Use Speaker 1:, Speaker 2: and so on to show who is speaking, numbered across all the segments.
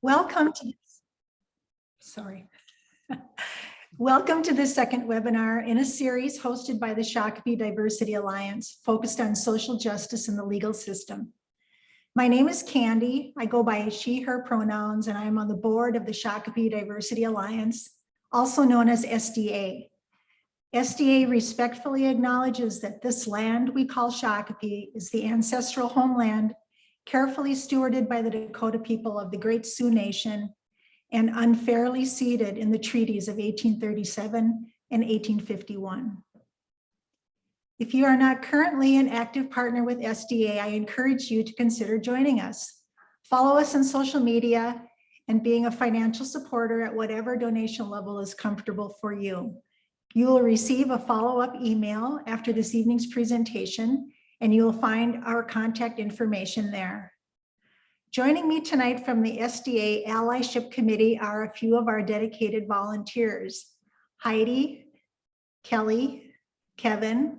Speaker 1: Welcome to, welcome to the second webinar in a series hosted by the Shakopee Diversity Alliance, focused on social justice in the legal system. My name is Candy. I go by she, her pronouns, and I am on the board of the Shakopee Diversity Alliance, also known as SDA. SDA respectfully acknowledges that this land we call Shakopee is the ancestral homeland carefully stewarded by the Dakota people of the Great Sioux Nation and unfairly ceded in the treaties of 1837 and 1851. If you are not currently an active partner with SDA, I encourage you to consider joining us. Follow us on social media and being a financial supporter at whatever donation level is comfortable for you. You will receive a follow-up email after this evening's presentation, and you will find our contact information there. Joining me tonight from the SDA Allyship Committee are a few of our dedicated volunteers: Heidi, Kelly, Kevin.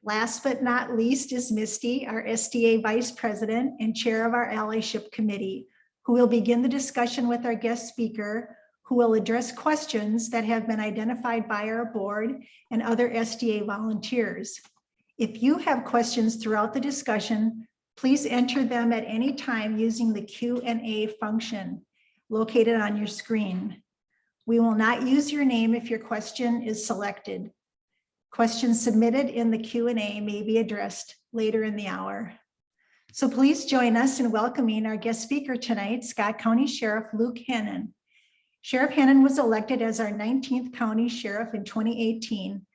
Speaker 1: Last but not least is Misty, our SDA Vice President and Chair of our Allyship Committee, who will begin the discussion with our guest speaker, who will address questions that have been identified by our board and other SDA volunteers. If you have questions throughout the discussion, please enter them at any time using the Q&A function located on your screen. We will not use your name if your question is selected. Questions submitted in the Q&A may be addressed later in the hour. So please join us in welcoming our guest speaker tonight, Scott County Sheriff Luke Hennen. Sheriff Hennen was elected as our 19th County Sheriff in 2018,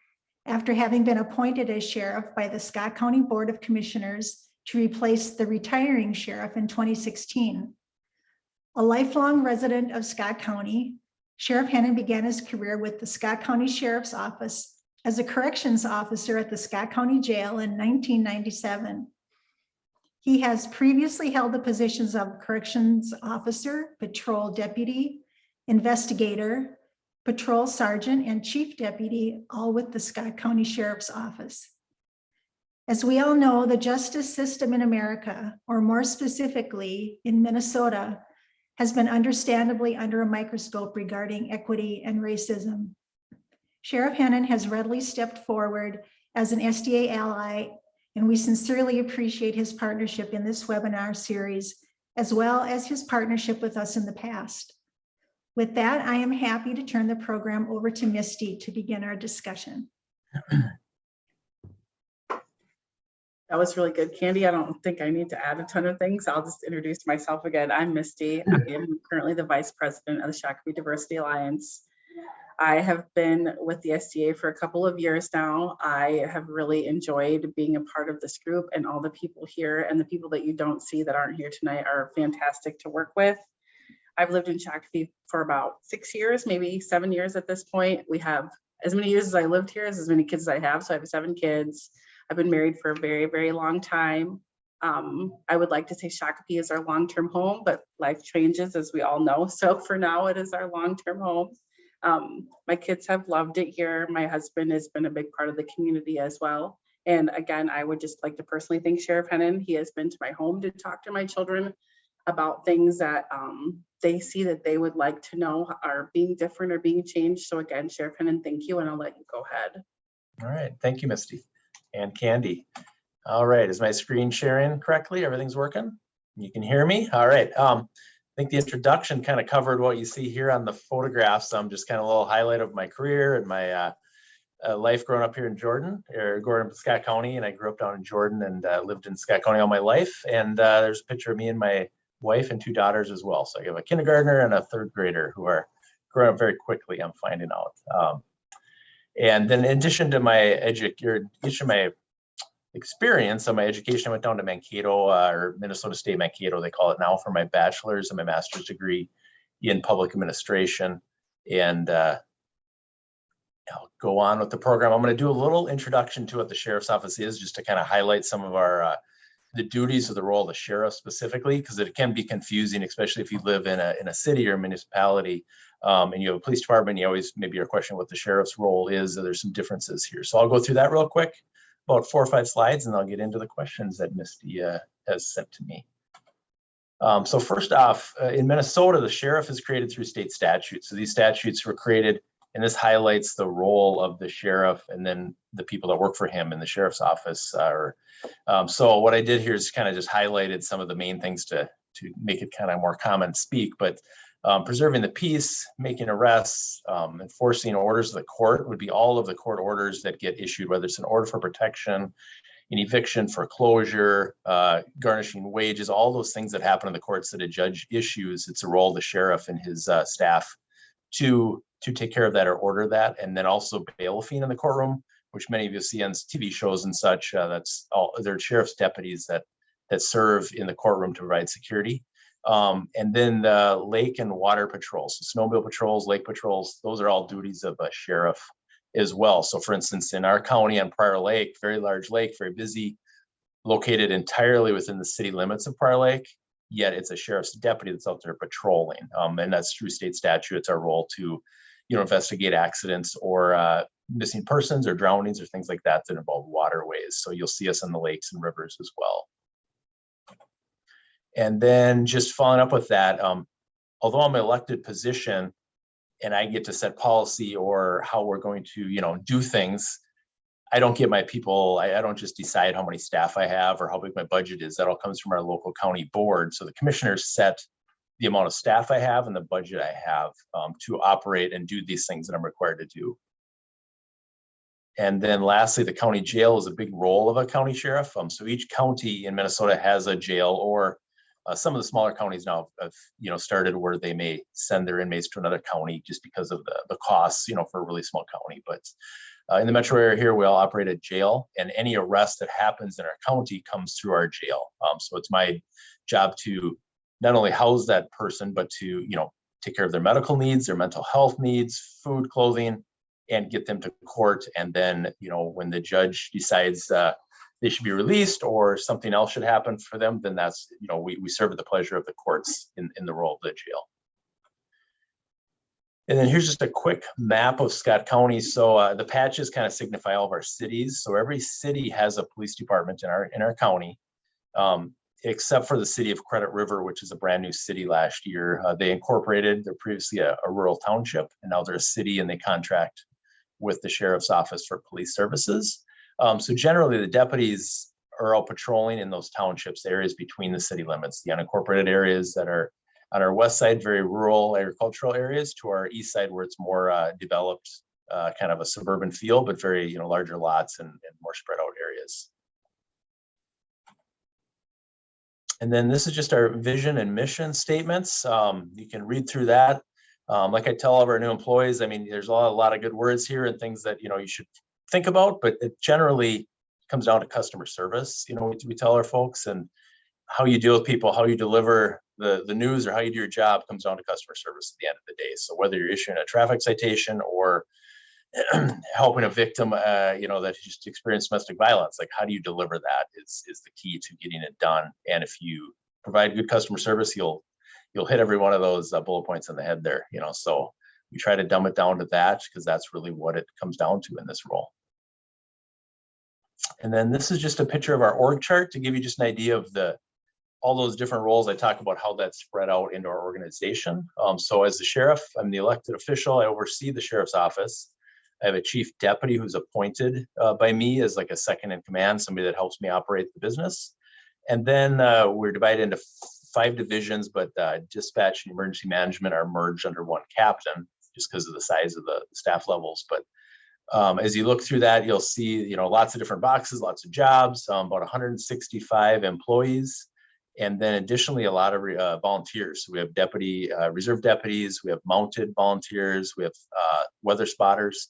Speaker 1: after having been appointed as sheriff by the Scott County Board of Commissioners to replace the retiring sheriff in 2016. A lifelong resident of Scott County, Sheriff Hennen began his career with the Scott County Sheriff's Office as a corrections officer at the Scott County Jail in 1997. He has previously held the positions of corrections officer, patrol deputy, investigator, patrol sergeant, and chief deputy, all with the Scott County Sheriff's Office. As we all know, the justice system in America, or more specifically in Minnesota, has been understandably under a microscope regarding equity and racism. Sheriff Hennen has readily stepped forward as an SDA ally, and we sincerely appreciate his partnership in this webinar series, as well as his partnership with us in the past. With that, I am happy to turn the program over to Misty to begin our discussion.
Speaker 2: That was really good, Candy. I don't think I need to add a ton of things. I'll just introduce myself again. I'm Misty. I am currently the Vice President of the Shakopee Diversity Alliance. I have been with the SDA for a couple of years now. I have really enjoyed being a part of this group, and all the people here and the people that you don't see that aren't here tonight are fantastic to work with. I've lived in Shakopee for about 6 years, maybe 7 years at this point. We have as many years as I lived here as many kids as I have. So I have 7 kids. I've been married for a very, very long time. I would like to say Shakopee is our long-term home, but life changes, as we all know. So for now, it is our long-term home. My kids have loved it here. My husband has been a big part of the community as well. And again, I would just like to personally thank Sheriff Hennen. He has been to my home to talk to my children about things that they see that they would like to know are being different or being changed. So again, Sheriff Hennen, thank you, and I'll let you go ahead.
Speaker 3: All right, thank you, Misty and Candy. All right, is my screen sharing correctly? Everything's working? You can hear me? All right. I think the introduction kind of covered what you see here on the photographs. Just kind of a little highlight of my career and my life growing up here in Scott County, and I grew up down in Jordan and lived in Scott County all my life. And there's a picture of me and my wife and 2 daughters as well. So I have a kindergartner and a 3rd grader who are growing up very quickly, I'm finding out. And then in addition to my experience on my education, I went down to Mankato, or Minnesota State Mankato, they call it now, for my bachelor's and my master's degree in public administration. And I'll go on with the program. I'm going to do a little introduction to what the Sheriff's Office is, just to kind of highlight some of our the duties of the role of the sheriff specifically, because it can be confusing, especially if you live in a city or a municipality and you have a police department. You always maybe are questioning what the sheriff's role is. There's some differences here. So I'll go through that real quick, about 4 or 5 slides, and I'll get into the questions that Misty has sent to me. So first off, in Minnesota, the sheriff is created through state statutes. So these statutes were created, and this highlights the role of the sheriff and then the people that work for him in the sheriff's office. So what I did here is kind of just highlighted some of the main things to make it kind of more common speak, but preserving the peace, making arrests, enforcing orders of the court would be all of the court orders that get issued, whether it's an order for protection, an eviction, foreclosure, garnishing wages, all those things that happen in the courts that a judge issues. It's a role of the sheriff and his staff to take care of that or order that. And then also bailiffing in the courtroom, which many of you see on TV shows and such. That's all, they're sheriff's deputies that serve in the courtroom to provide security. And then the lake and water patrols, so snowmobile patrols, lake patrols, those are all duties of a sheriff as well. So for instance, in our county on Prior Lake, very large lake, very busy, located entirely within the city limits of Prior Lake, yet it's a sheriff's deputy that's out there patrolling. And that's through state statute. It's our role to, investigate accidents or missing persons or drownings or things like that that involve waterways. So you'll see us on the lakes and rivers as well. And then just following up with that, although I'm an elected position and I get to set policy or how we're going to, do things, I don't get my people, I don't just decide how many staff I have or how big my budget is. That all comes from our local county board. So the commissioners set the amount of staff I have and the budget I have to operate and do these things that I'm required to do. And then lastly, the county jail is a big role of a county sheriff. So each county in Minnesota has a jail, or some of the smaller counties now have started where they may send their inmates to another county just because of the costs, for a really small county. But in the metro area here, we all operate a jail, and any arrest that happens in our county comes through our jail. So it's my job to not only house that person, but to take care of their medical needs, their mental health needs, food, clothing, and get them to court. And then when the judge decides they should be released or something else should happen for them, then that's we serve at the pleasure of the courts in the role of the jail. And then here's just a quick map of Scott County. So the patches kind of signify all of our cities. So every city has a police department in our county, except for the city of Credit River, which is a brand new city last year. They incorporated, they're previously a rural township, and now they're a city and they contract with the sheriff's office for police services. So generally the deputies are out patrolling in those townships, areas between the city limits, the unincorporated areas that are on our west side, very rural agricultural areas, to our east side where it's more developed, kind of a suburban feel, but very larger lots and more spread out areas. And then this is just our vision and mission statements. You can read through that. Like I tell all of our new employees, I mean, there's a lot of good words here and things that you should think about, but it generally comes down to customer service. We tell our folks, and how you deal with people, how you deliver the news, or how you do your job comes down to customer service at the end of the day. So whether you're issuing a traffic citation or helping a victim, that just experienced domestic violence, like how do you deliver that is the key to getting it done. And if you provide good customer service, you'll hit every one of those bullet points on the head there. So we try to dumb it down to that because that's really what it comes down to in this role. And then this is just a picture of our org chart to give you just an idea of all those different roles. I talk about how that's spread out into our organization. So as the sheriff, I'm the elected official. I oversee the sheriff's office. I have a chief deputy who's appointed by me as like a second in command, somebody that helps me operate the business. And then we're divided into 5 divisions, but dispatch and emergency management are merged under one captain just because of the size of the staff levels. But as you look through that, you'll see, lots of different boxes, lots of jobs, about 165 employees. And then additionally, a lot of volunteers. So we have reserve deputies, we have mounted volunteers, we have weather spotters,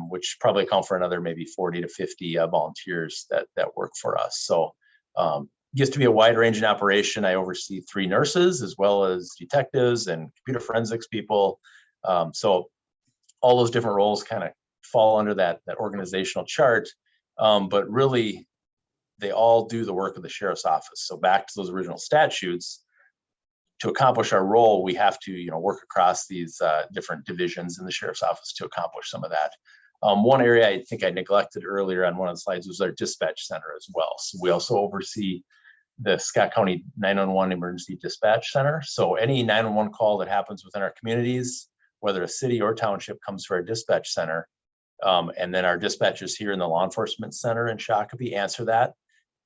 Speaker 3: which probably account for another maybe 40 to 50 volunteers that work for us. So gets to be a wide ranging operation. I oversee 3 nurses as well as detectives and computer forensics people. So all those different roles kind of fall under that organizational chart, but really they all do the work of the sheriff's office. So back to those original statutes, to accomplish our role, we have to work across these different divisions in the sheriff's office to accomplish some of that. One area I think I neglected earlier on one of the slides was our dispatch center as well. So we also oversee the Scott County 911 Emergency Dispatch Center. So any 911 call that happens within our communities, whether a city or township comes to our dispatch center, and then our dispatchers here in the law enforcement center in Shakopee answer that.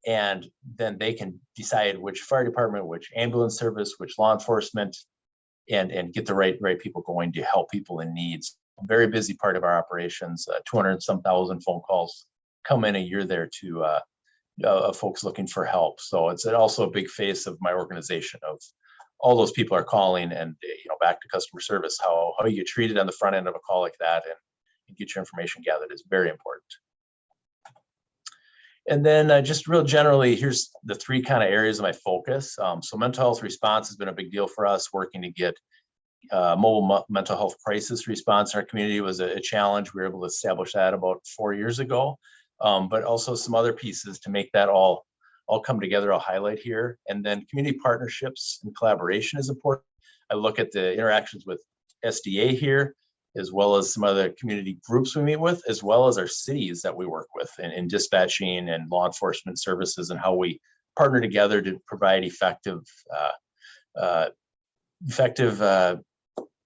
Speaker 3: And then they can decide which fire department, which ambulance service, which law enforcement, and get the right people going to help people in needs. Very busy part of our operations, 200 and some thousand phone calls come in a year there to folks looking for help. So it's also a big face of my organization of all those people are calling, and back to customer service, how you get treated on the front end of a call like that and get your information gathered is very important. And then just real generally, here's the three kind of areas of my focus. So mental health response has been a big deal for us. Working to get mobile mental health crisis response in our community was a challenge. We were able to establish that about 4 years ago, but also some other pieces to make that all come together. I'll highlight here. And then community partnerships and collaboration is important. I look at the interactions with SDA here, as well as some other community groups we meet with, as well as our cities that we work with in dispatching and law enforcement services, and how we partner together to provide effective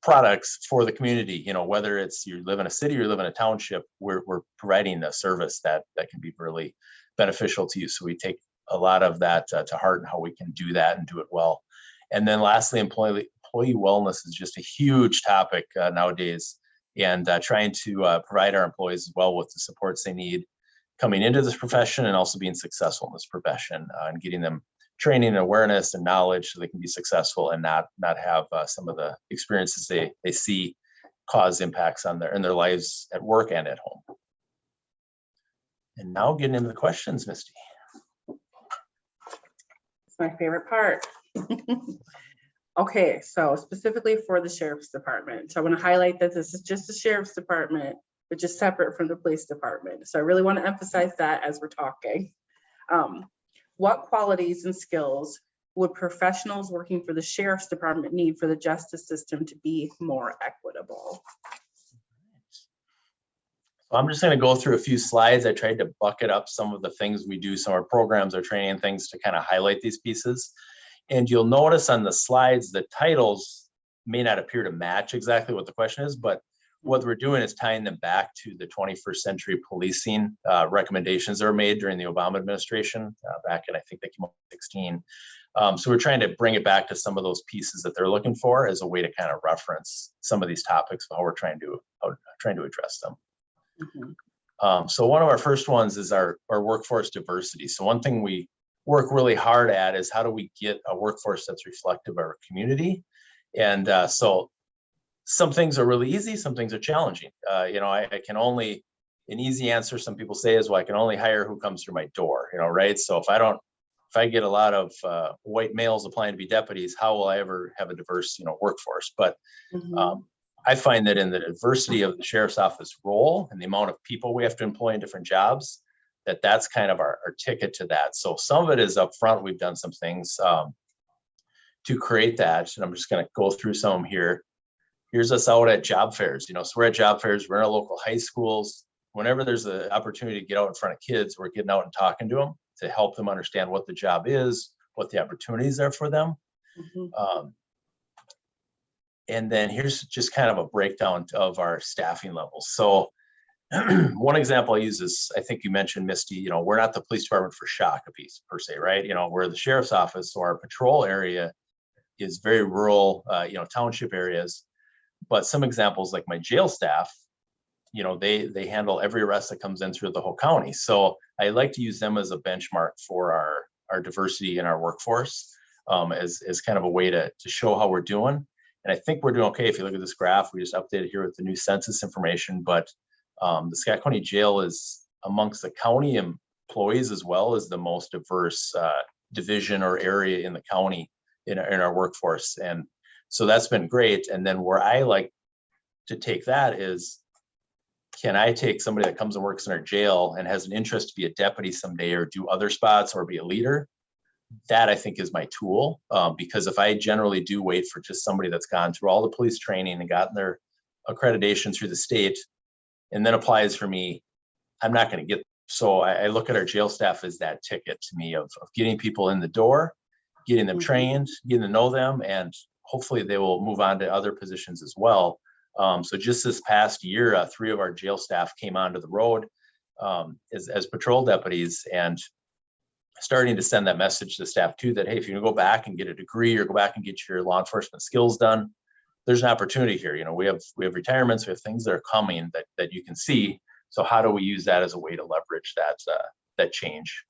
Speaker 3: products for the community. Whether it's you live in a city or you live in a township, we're providing a service that can be really beneficial to you. So we take a lot of that to heart and how we can do that and do it well. And then lastly, employee wellness is just a huge topic nowadays, and trying to provide our employees as well with the supports they need coming into this profession, and also being successful in this profession, and getting them training and awareness and knowledge so they can be successful and not have some of the experiences they see cause impacts on in their lives at work and at home. And now getting into the questions, Misty.
Speaker 2: It's my favorite part. Okay, so specifically for the Sheriff's Department. So I want to highlight that this is just the Sheriff's Department, which is separate from the Police Department. So I really want to emphasize that as we're talking. What qualities and skills would professionals working for the Sheriff's Department need for the justice system to be more equitable?
Speaker 3: So I'm just going to go through a few slides. I tried to bucket up some of the things we do, some of our programs, our training, and things to kind of highlight these pieces. And you'll notice on the slides, the titles may not appear to match exactly what the question is, but what we're doing is tying them back to the 21st century policing recommendations that were made during the Obama administration back in, I think they came up with 16. So we're trying to bring it back to some of those pieces that they're looking for as a way to kind of reference some of these topics of how we're trying to address them. Mm-hmm. So one of our first ones is our workforce diversity. So one thing we work really hard at is how do we get a workforce that's reflective of our community. And so some things are really easy, some things are challenging. I can only, an easy answer some people say is, well, I can only hire who comes through my door, right? So if I get a lot of white males applying to be deputies, how will I ever have a diverse, workforce? But I find that in the diversity of the sheriff's office role and the amount of people we have to employ in different jobs, that's kind of our ticket to that. So some of it is up front. We've done some things to create that. And I'm just going to go through some of them here. Here's us out at job fairs. So we're at job fairs, we're in our local high schools. Whenever there's an opportunity to get out in front of kids, we're getting out and talking to them to help them understand what the job is, what the opportunities are for them. And then here's just kind of a breakdown of our staffing levels. So one example I use is, I think you mentioned, Misty, we're not the police department for Shakopee per se, right? We're the sheriff's office. So our patrol area is very rural, township areas. But some examples, like my jail staff, they handle every arrest that comes in through the whole county. So I like to use them as a benchmark for our diversity in our workforce, as kind of a way to show how we're doing. And I think we're doing okay. If you look at this graph, we just updated here with the new census information, but the Scott County Jail is amongst the county employees as well as the most diverse division or area in the county in our workforce. And so that's been great. And then where I like to take that is, can I take somebody that comes and works in our jail and has an interest to be a deputy someday or do other spots or be a leader? That I think is my tool, because if I generally do wait for just somebody that's gone through all the police training and gotten their accreditation through the state and then applies for me, I'm not going to get. So I look at our jail staff as that ticket to me of getting people in the door, getting them trained, getting to know them, and hopefully they will move on to other positions as well. So just this past year, 3 of our jail staff came onto the road as patrol deputies, and starting to send that message to staff too, that, hey, if you go back and get a degree or go back and get your law enforcement skills done, there's an opportunity here. You know, we have retirements, we have things that are coming that you can see. So how do we use that as a way to leverage that change?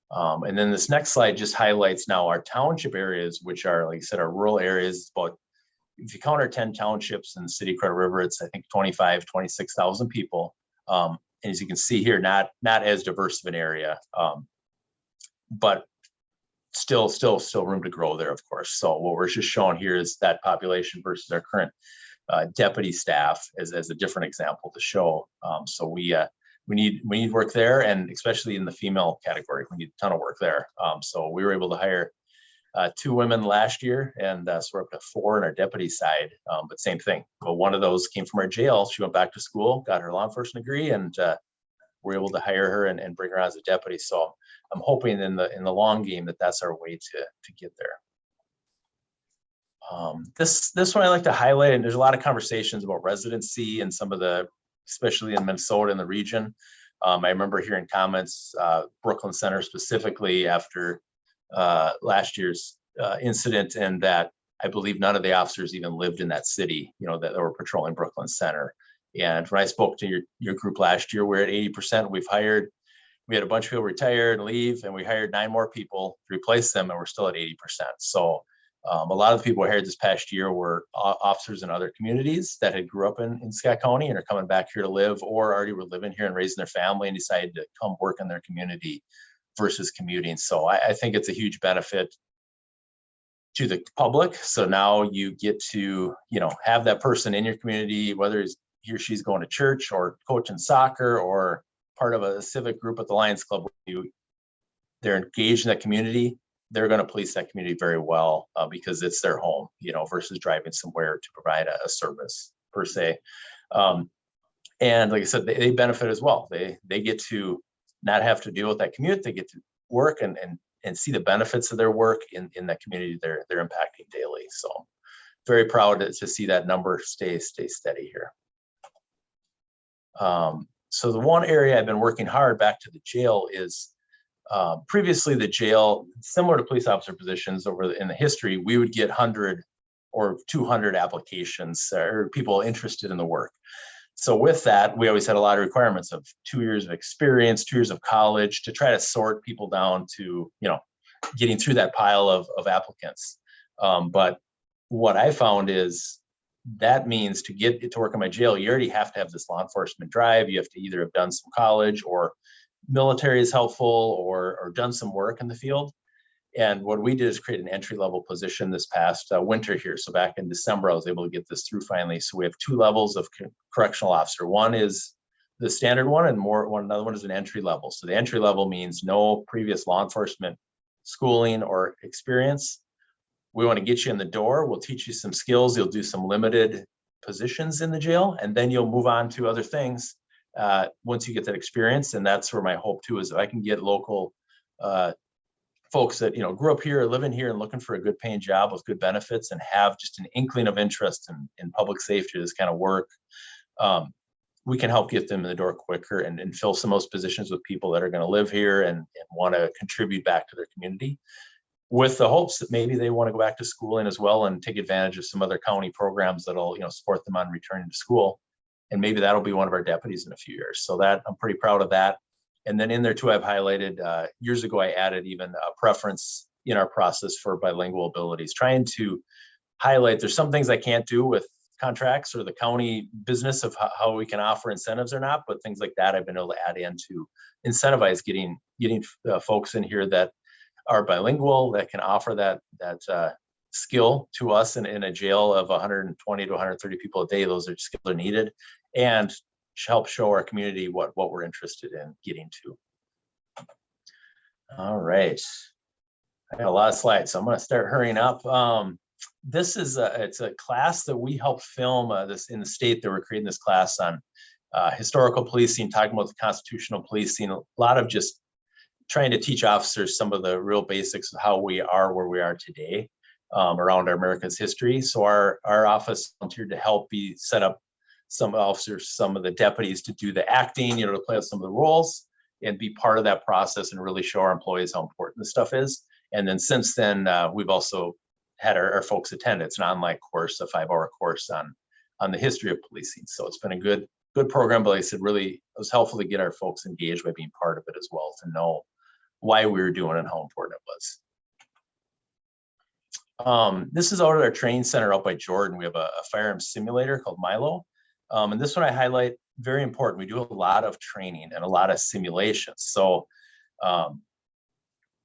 Speaker 3: And then this next slide just highlights now our township areas, which are, like I said, our rural areas. But if you count our 10 townships in the city of Credit River, it's, I think, 26,000 people. And as you can see here, not as diverse of an area, but still room to grow there, of course. So what we're just showing here is that population versus our current deputy staff as a different example to show. So we need work there, and especially in the female category, we need a ton of work there. So we were able to hire 2 women last year, and so we're up to 4 on our deputy side. But same thing. Well, one of those came from our jail. She went back to school, got her law enforcement degree, and we're able to hire her and bring her on as a deputy. So I'm hoping in the long game that's our way to get there. This one I like to highlight, and there's a lot of conversations about residency and some of the, especially in Minnesota and the region. I remember hearing comments, Brooklyn Center specifically after last year's incident, and that I believe none of the officers even lived in that city, you know, that were patrolling Brooklyn Center. And when I spoke to your group last year, we're at 80%. We had a bunch of people retire and leave, and we hired 9 more people to replace them, and we're still at 80%. So a lot of the people we hired this past year were officers in other communities that had grew up in Scott County and are coming back here to live, or already were living here and raising their family and decided to come work in their community versus commuting. So I think it's a huge benefit to the public. So now you get to, you know, have that person in your community, whether he or she's going to church or coaching soccer or part of a civic group at the Lions Club. They're engaged in that community. They're going to police that community very well because it's their home, you know, versus driving somewhere to provide a service per se. And like I said, they benefit as well. They get to not have to deal with that commute. They get to work and see the benefits of their work in that community they're impacting daily. So very proud to see that number stay steady here. So the one area I've been working hard back to the jail is previously the jail, similar to police officer positions in the history, we would get 100 or 200 applications or people interested in the work. So with that, we always had a lot of requirements of 2 years of experience, 2 years of college to try to sort people down to, you know, getting through that pile of applicants. But what I found is that means to get to work in my jail, you already have to have this law enforcement drive. You have to either have done some college or military is helpful or done some work in the field. And what we did is create an entry-level position this past winter here. So back in December, I was able to get this through finally. So we have 2 levels of correctional officer. One is the standard one, and another one is an entry level. So the entry level means no previous law enforcement schooling or experience. We want to get you in the door. We'll teach you some skills. You'll do some limited positions in the jail, and then you'll move on to other things once you get that experience. And that's where my hope too is if I can get local folks that, you know, grew up here, living here and looking for a good paying job with good benefits and have just an inkling of interest in public safety, this kind of work, we can help get them in the door quicker and fill some of those positions with people that are going to live here and want to contribute back to their community, with the hopes that maybe they want to go back to schooling as well and take advantage of some other county programs that'll, you know, support them on returning to school. And maybe that'll be one of our deputies in a few years. So that I'm pretty proud of that. And then in there too, I've highlighted years ago, I added even a preference in our process for bilingual abilities, trying to highlight there's some things I can't do with contracts or the county business of how we can offer incentives or not, but things like that I've been able to add in to incentivize getting folks in here that are bilingual, that can offer that skill to us in a jail of 120 to 130 people a day. Those are skills that are needed and help show our community what we're interested in getting to. All right, I got a lot of slides, so I'm going to start hurrying up. This is it's a class that we helped film this in the state that we're creating this class on historical policing, talking about the constitutional policing, a lot of just trying to teach officers some of the real basics of how we are where we are today around our America's history. So our office volunteered to help be set up some officers, some of the deputies to do the acting, to play out some of the roles and be part of that process and really show our employees how important this stuff is. And then since then, we've also had our folks attend. It's an online course, a 5-hour course on the history of policing. So it's been a good program, but like I said, really it was helpful to get our folks engaged by being part of it as well, to know why we were doing it and how important it was. This is out at our training center out by Jordan. We have a firearms simulator called Milo. And this one I highlight, very important. We do a lot of training and a lot of simulations. So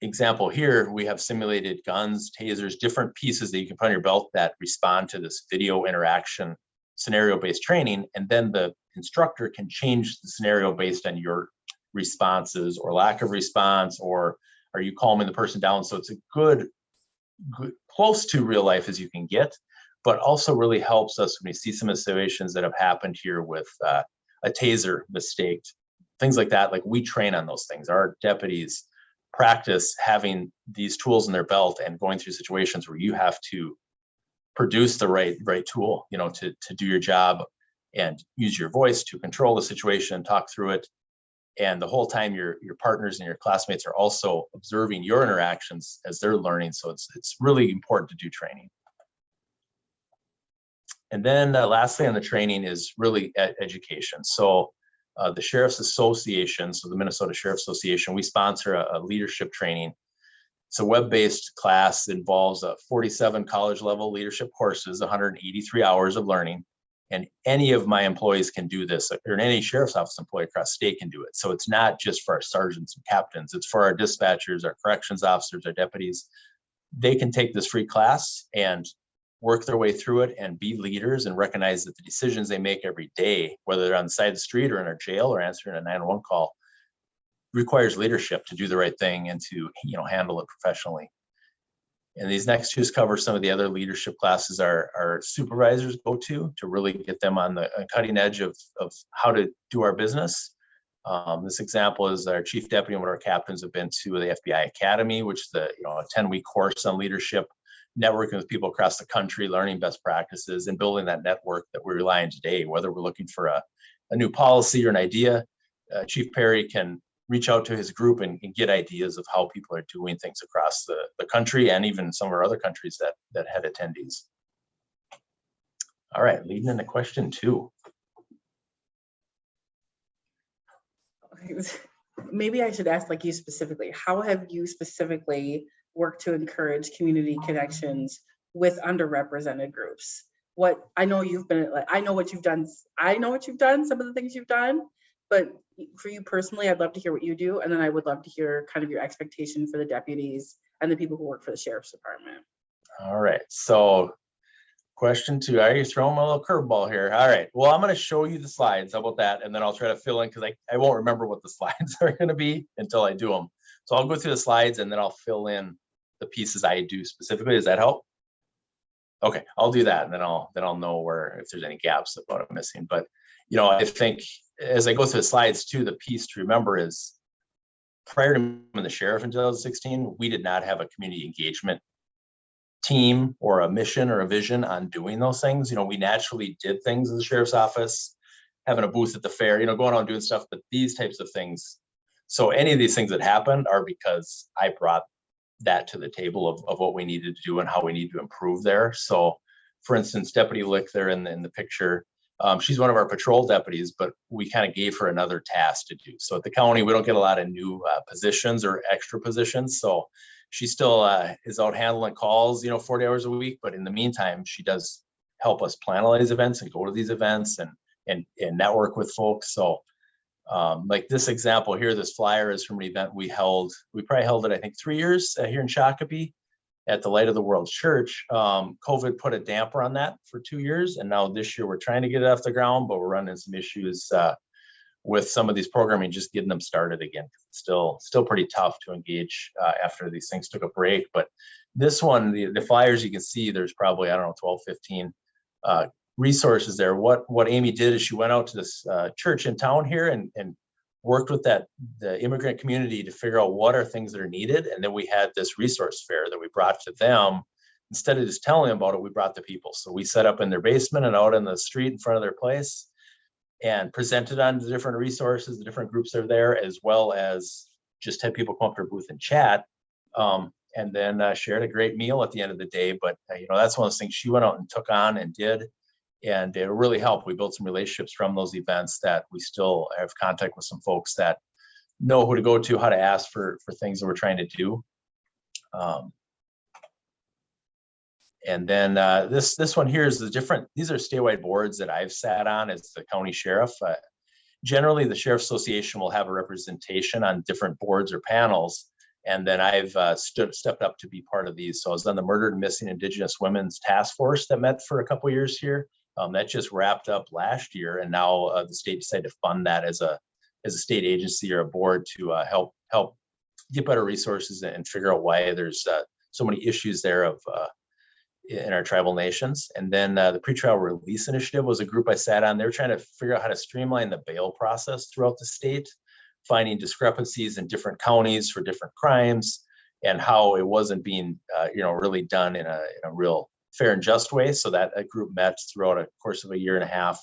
Speaker 3: example here, we have simulated guns, tasers, different pieces that you can put on your belt that respond to this video interaction scenario-based training. And then the instructor can change the scenario based on your responses or lack of response, or are you calming the person down? So it's a good close to real life as you can get, but also really helps us when we see some of the situations that have happened here with a taser mistake, things like that. Like, we train on those things. Our deputies practice having these tools in their belt and going through situations where you have to produce the right tool, to do your job and use your voice to control the situation, talk through it. And the whole time your partners and your classmates are also observing your interactions as they're learning. So it's really important to do training. And then lastly on the training is really education. So the Sheriff's Association, so the Minnesota Sheriff Association, we sponsor a leadership training. It's a web-based class that involves 47 college level leadership courses, 183 hours of learning. And any of my employees can do this, or any sheriff's office employee across state can do it. So it's not just for our sergeants and captains, it's for our dispatchers, our corrections officers, our deputies. They can take this free class and work their way through it and be leaders and recognize that the decisions they make every day, whether they're on the side of the street or in our jail or answering a 911 call, requires leadership to do the right thing and to handle it professionally. And these next two cover some of the other leadership classes our supervisors go to really get them on the cutting edge of how to do our business. This example is our chief deputy and one of our captains have been to the FBI Academy, which is a 10-week course on leadership, networking with people across the country, learning best practices and building that network that we rely on today. Whether we're looking for a new policy or an idea, Chief Perry can reach out to his group and get ideas of how people are doing things across the country and even some of our other countries that had attendees. All right, leading into question 2.
Speaker 2: Maybe I should ask you specifically, how have you specifically worked to encourage community connections with underrepresented groups? I know what you've done, some of the things you've done, but for you personally, I'd love to hear what you do. And then I would love to hear kind of your expectation for the deputies and the people who work for the Sheriff's Department.
Speaker 3: All right, so question 2, are you throwing a little curveball here? All right, well, I'm going to show you the slides. How about that? And then I'll try to fill in, because I won't remember what the slides are going to be until I do them. So I'll go through the slides and then I'll fill in the pieces I do specifically. Does that help? Okay, I'll do that, and then I'll know where, if there's any gaps of what I'm missing. But I think as I go through the slides too, the piece to remember is prior to being the sheriff in 2016, we did not have a community engagement team or a mission or a vision on doing those things. We naturally did things in the sheriff's office, having a booth at the fair, going out and doing stuff, but these types of things. So any of these things that happened are because I brought that to the table of what we needed to do and how we need to improve there. So for instance, Deputy Lick there in the picture, she's one of our patrol deputies, but we kind of gave her another task to do. So at the county, we don't get a lot of new positions or extra positions. So she still is out handling calls, 40 hours a week. But in the meantime, she does help us plan all these events and go to these events and network with folks. So like this example here, this flyer is from an event we held. We probably held it, I think, 3 years here in Shakopee at the Light of the World Church. COVID put a damper on that for 2 years. And now this year we're trying to get it off the ground, but we're running some issues with some of these programming, just getting them started again. It's still pretty tough to engage after these things took a break. But this one, the flyers, you can see there's probably, 12, 15 resources there. What Amy did is she went out to this church in town here and worked with the immigrant community to figure out what are things that are needed. And then we had this resource fair that we brought to them. Instead of just telling them about it, we brought the people. So we set up in their basement and out in the street in front of their place and presented on the different resources, the different groups that are there, as well as just had people come up to our booth and chat. And then shared a great meal at the end of the day. But that's one of those things she went out and took on and did. And it really helped. We built some relationships from those events that we still have contact with some folks that know who to go to, how to ask for things that we're trying to do. And then this one here is these are statewide boards that I've sat on as the county sheriff. Generally, the Sheriff Association will have a representation on different boards or panels. And then I've stepped up to be part of these. So I was on the Murdered and Missing Indigenous Women's Task Force that met for a couple of years here. That just wrapped up last year, and now the state decided to fund that as a state agency or a board to help get better resources and figure out why there's so many issues there in our tribal nations. And then the Pretrial Release Initiative was a group I sat on. They were trying to figure out how to streamline the bail process throughout the state, finding discrepancies in different counties for different crimes, and how it wasn't being really done in a real fair and just way. So that a group met throughout a course of a year and a half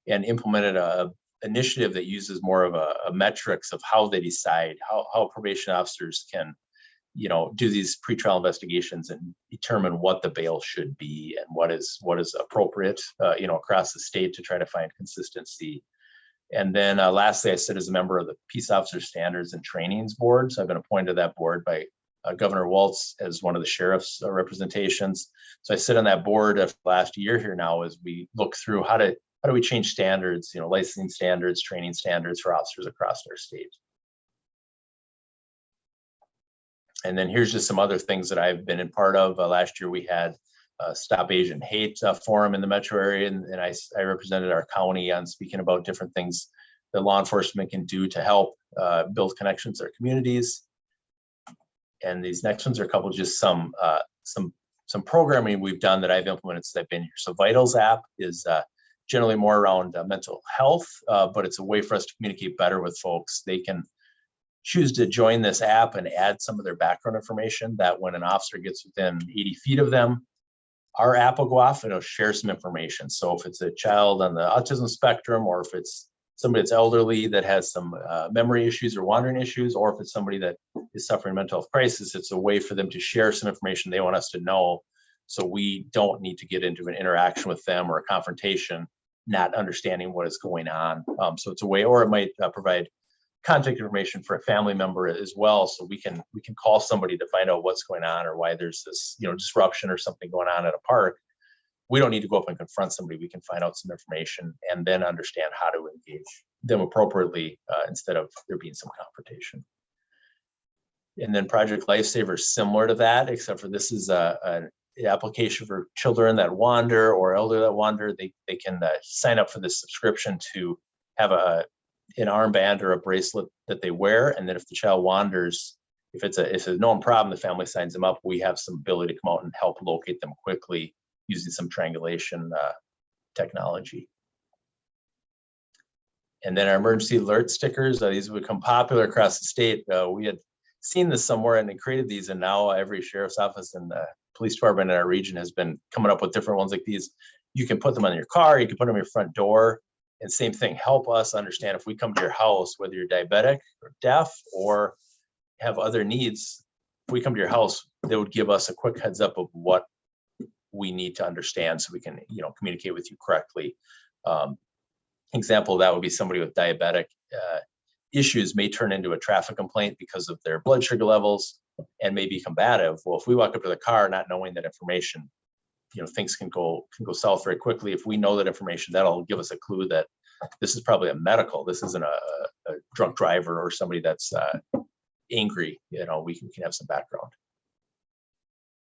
Speaker 3: and implemented a initiative that uses more of a metrics of how they decide how probation officers can do these pretrial investigations and determine what the bail should be and what is appropriate across the state to try to find consistency. And then lastly, I sit as a member of the Peace Officer Standards and Trainings Board. So I've been appointed to that board by Governor Waltz as one of the sheriff's representations. So I sit on that board of last year here now as we look through how do we change standards, licensing standards, training standards for officers across our state. And then here's just some other things that I've been in part of. Last year we had Stop Asian Hate forum in the metro area, and I represented our county on speaking about different things that law enforcement can do to help build connections to their communities. And these next ones are a couple just some programming we've done that I've implemented since I've been here. So Vitals app is generally more around mental health, but it's a way for us to communicate better with folks. They can choose to join this app and add some of their background information that when an officer gets within 80 feet of them, our app will go off and it'll share some information. So if it's a child on the autism spectrum, or if it's somebody that's elderly that has some memory issues or wandering issues, or if it's somebody that is suffering mental health crisis, it's a way for them to share some information they want us to know. So we don't need to get into an interaction with them or a confrontation, not understanding what is going on. So it's a way, or it might provide contact information for a family member as well. So we can call somebody to find out what's going on or why there's this, disruption or something going on at a park. We don't need to go up and confront somebody. We can find out some information and then understand how to engage them appropriately instead of there being some confrontation. And then Project Lifesaver is similar to that, except for this is an application for children that wander or elder that wander. They can sign up for this subscription to have an armband or a bracelet that they wear. And then if the child wanders, if it's a known problem, the family signs them up. We have some ability to come out and help locate them quickly using some triangulation technology. And then our emergency alert stickers, these have become popular across the state. We had seen this somewhere and they created these, and now every sheriff's office and police department in our region has been coming up with different ones like these. You can put them on your car, you can put them on your front door, and same thing, help us understand if we come to your house, whether you're diabetic or deaf or have other needs. If we come to your house, they would give us a quick heads up of what we need to understand so we can communicate with you correctly. Example of that would be somebody with diabetic issues may turn into a traffic complaint because of their blood sugar levels and may be combative. Well, if we walk up to the car not knowing that information, things can go south very quickly. If we know that information, that'll give us a clue that this is probably a medical, this isn't a drunk driver or somebody that's angry. We can have some background.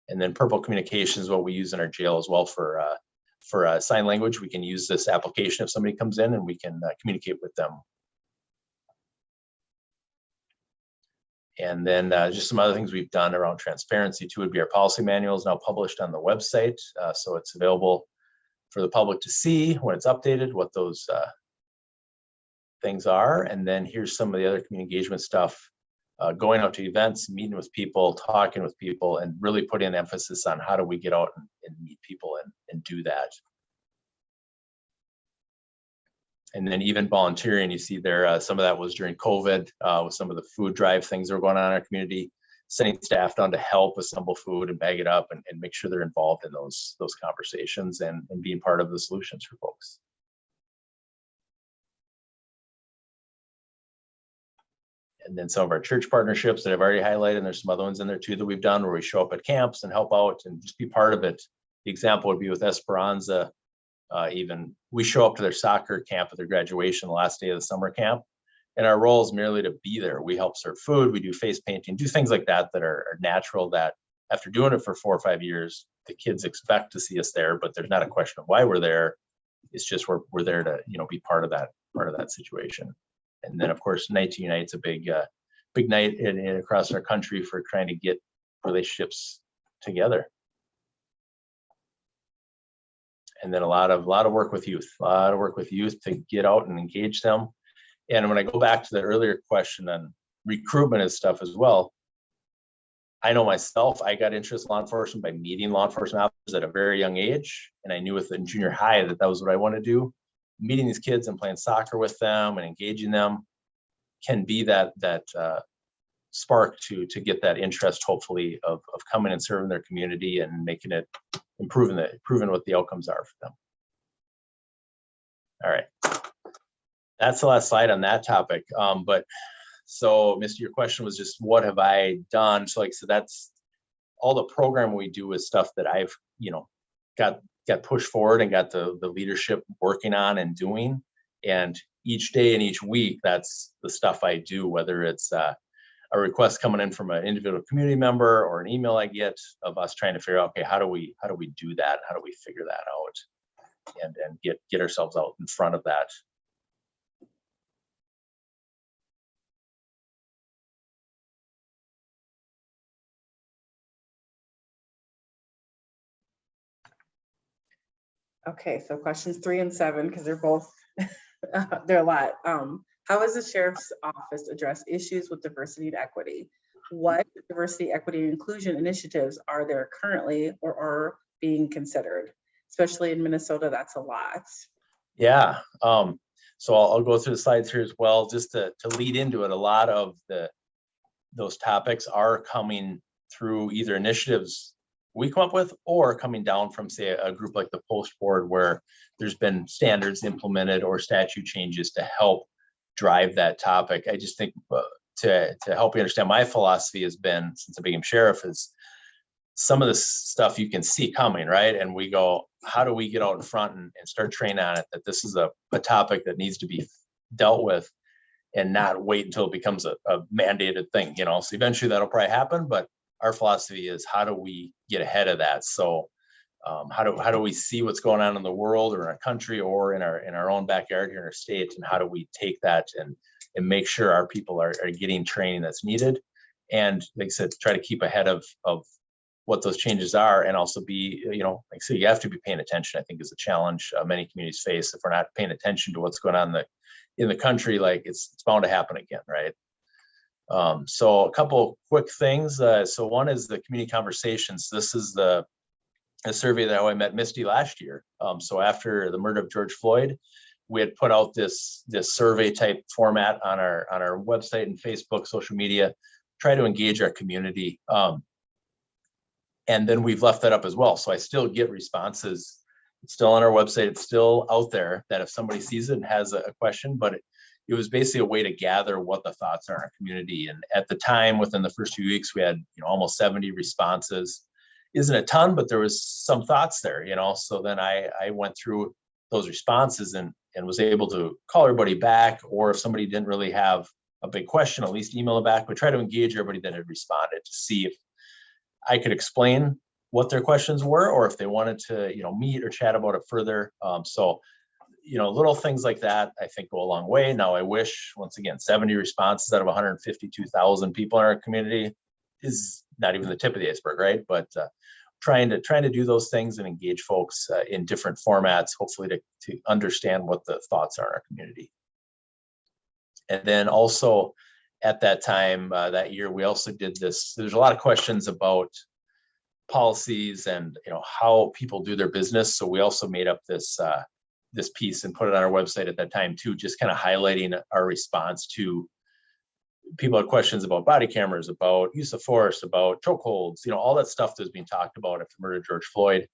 Speaker 3: And then Purple Communication is what we use in our jail as well for sign language. We can use this application if somebody comes in and we can communicate with them. And then just some other things we've done around transparency too would be our policy manual is now published on the website. So it's available for the public to see when it's updated, what those things are. And then here's some of the other community engagement stuff, going out to events, meeting with people, talking with people, and really putting an emphasis on how do we get out and meet people and do that. And then even volunteering, you see there, some of that was during COVID, with some of the food drive things that were going on in our community, sending staff down to help assemble food and bag it up and make sure they're involved in those conversations and being part of the solutions for folks. And then some of our church partnerships that I've already highlighted, and there's some other ones in there too that we've done where we show up at camps and help out and just be part of it. The example would be with Esperanza. Even we show up to their soccer camp at their graduation, the last day of the summer camp, and our role is merely to be there. We help serve food, we do face painting, do things like that that are natural, that after doing it for 4 or 5 years, the kids expect to see us there, but there's not a question of why we're there. It's just we're there to, you know, be part of that situation. And then of course 19 Unite's a big night in across our country for trying to get relationships together. And then a lot of work with youth, to get out and engage them. And when I go back to the earlier question on recruitment and stuff as well, I know myself, I got interested in law enforcement by meeting law enforcement officers at a very young age. And I knew within junior high that was what I want to do. Meeting these kids and playing soccer with them and engaging them can be that spark to get that interest, hopefully, of coming and serving their community and making it, improving what the outcomes are for them. All right, that's the last slide on that topic. But so, Misty, your question was just what have I done? So, like, so that's all the program we do is stuff that I've, you know, got pushed forward and got the leadership working on and doing. And each day and each week, that's the stuff I do, whether it's a request coming in from an individual community member or an email I get of us trying to figure out, okay, how do we do that? How do we figure that out and get ourselves out in front of that?
Speaker 2: Okay, so questions 3 and 7, because they're both, they're a lot. How does the sheriff's office address issues with diversity and equity? What diversity, equity, and inclusion initiatives are there currently or are being considered? Especially in Minnesota, that's a lot.
Speaker 3: Yeah, so I'll go through the slides here as well, just to lead into it. A lot of those topics are coming through either initiatives we come up with or coming down from, say, a group like the Post Board, where there's been standards implemented or statute changes to help drive that topic. I just think to help you understand, my philosophy has been, since I became sheriff, is some of this stuff you can see coming, right? And we go, how do we get out in front and start training on it, that this is a topic that needs to be dealt with and not wait until it becomes a mandated thing, you know? So eventually that'll probably happen, but our philosophy is, how do we get ahead of that? So how do we see what's going on in the world or in our country or in our own backyard here in our state, and how do we take that and make sure our people are getting training that's needed, and like I said, try to keep ahead of what those changes are, and also be, you know, like I said, you have to be paying attention. I think is a challenge many communities face. If we're not paying attention to what's going on in the country, like it's bound to happen again, right? So a couple quick things. So one is the community conversations. This is a survey that I met Misty last year. So after the murder of George Floyd, we had put out this survey type format on our website and Facebook, social media, try to engage our community. And then we've left that up as well. So I still get responses. It's still on our website. It's still out there, that if somebody sees it and has a question, but it was basically a way to gather what the thoughts are in our community. And at the time, within the first few weeks, we had, you know, almost 70 responses. Isn't a ton, but there was some thoughts there, you know? So then I went through those responses and was able to call everybody back, or if somebody didn't really have a big question, at least email it back, but try to engage everybody that had responded to see if I could explain what their questions were, or if they wanted to, you know, meet or chat about it further. So, you know, little things like that, I think, go a long way. Now, I wish, once again, 70 responses out of 152,000 people in our community is not even the tip of the iceberg, right? But trying to do those things and engage folks in different formats, hopefully to understand what the thoughts are in our community. And then also at that time, that year, we also did this. There's a lot of questions about policies and how people do their business. So we also made up this this piece and put it on our website at that time too, just kind of highlighting our response to people had questions about body cameras, about use of force, about chokeholds, all that stuff that's being talked about after murder of George Floyd.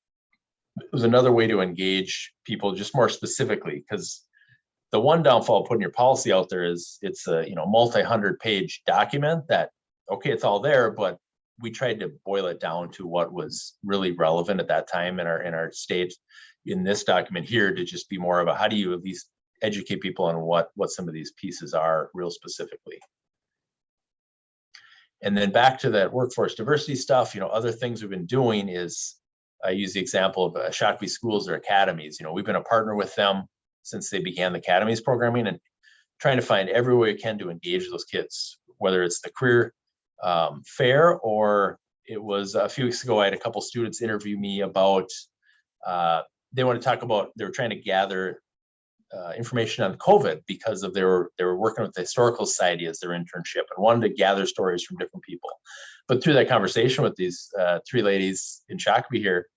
Speaker 3: It was another way to engage people just more specifically, because the one downfall of putting your policy out there is it's a multi-100-page document that, okay, it's all there, but we tried to boil it down to what was really relevant at that time in our state in this document here, to just be more of a, how do you at least educate people on what some of these pieces are real specifically. And then back to that workforce diversity stuff, other things we've been doing is, I use the example of Shakopee schools or academies. We've been a partner with them since they began the academies programming, and trying to find every way we can to engage those kids, whether it's the career fair, or it was a few weeks ago, I had a couple students interview me about, they want to talk about, they were trying to gather information on COVID because of they were working with the Historical Society as their internship and wanted to gather stories from different people. But through that conversation with these three ladies in Shakopee here,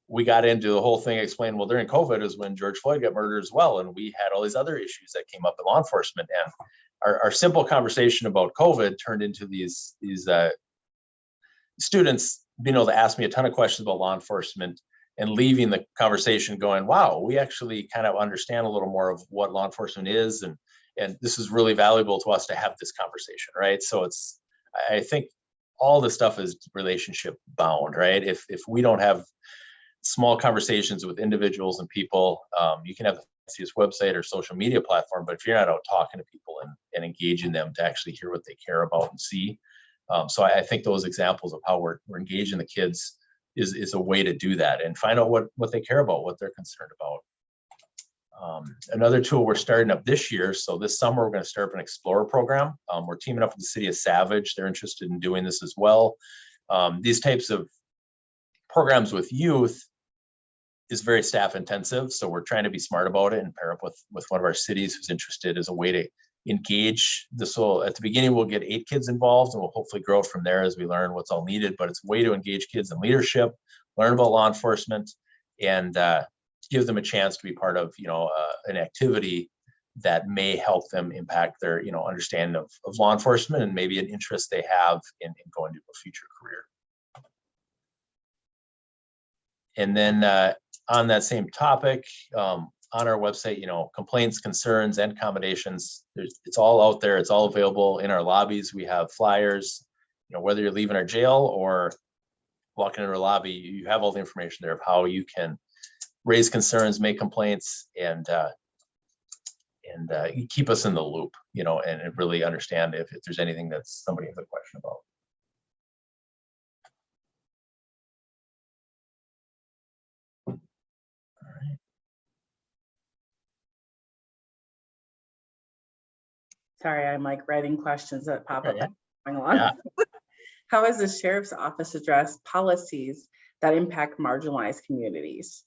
Speaker 3: we got into the whole thing, explained, well, during COVID is when George Floyd got murdered as well. And we had all these other issues that came up in law enforcement. And our simple conversation about COVID turned into these students being able to ask me a ton of questions about law enforcement and leaving the conversation going, wow, we actually kind of understand a little more of what law enforcement is. And this is really valuable to us to have this conversation, right? So I think all this stuff is relationship bound, right? If we don't have small conversations with individuals and people, you can have this website or social media platform, but if you're not out talking to people and engaging them to actually hear what they care about and see. So I think those examples of how we're engaging the kids is a way to do that and find out what they care about, what they're concerned about. Another tool we're starting up this year. So this summer, we're going to start up an Explorer program. We're teaming up with the city of Savage. They're interested in doing this as well. These types of programs with youth is very staff intensive. So we're trying to be smart about it and pair up with one of our cities who's interested as a way to engage this. So at the beginning, we'll get 8 kids involved and we'll hopefully grow from there as we learn what's all needed, but it's a way to engage kids in leadership, learn about law enforcement, and give them a chance to be part of, an activity that may help them impact their, understanding of law enforcement and maybe an interest they have in going to a future career. And then on that same topic, on our website, complaints, concerns, and accommodations, it's all out there. It's all available in our lobbies. We have flyers, whether you're leaving our jail or walking into our lobby, you have all the information there of how you can raise concerns, make complaints, and keep us in the loop, and really understand if there's anything that somebody has a question about.
Speaker 2: Sorry, I'm like writing questions that pop up.
Speaker 3: Yeah.
Speaker 2: Going along.
Speaker 3: Yeah.
Speaker 2: How has the sheriff's office addressed policies that impact marginalized communities?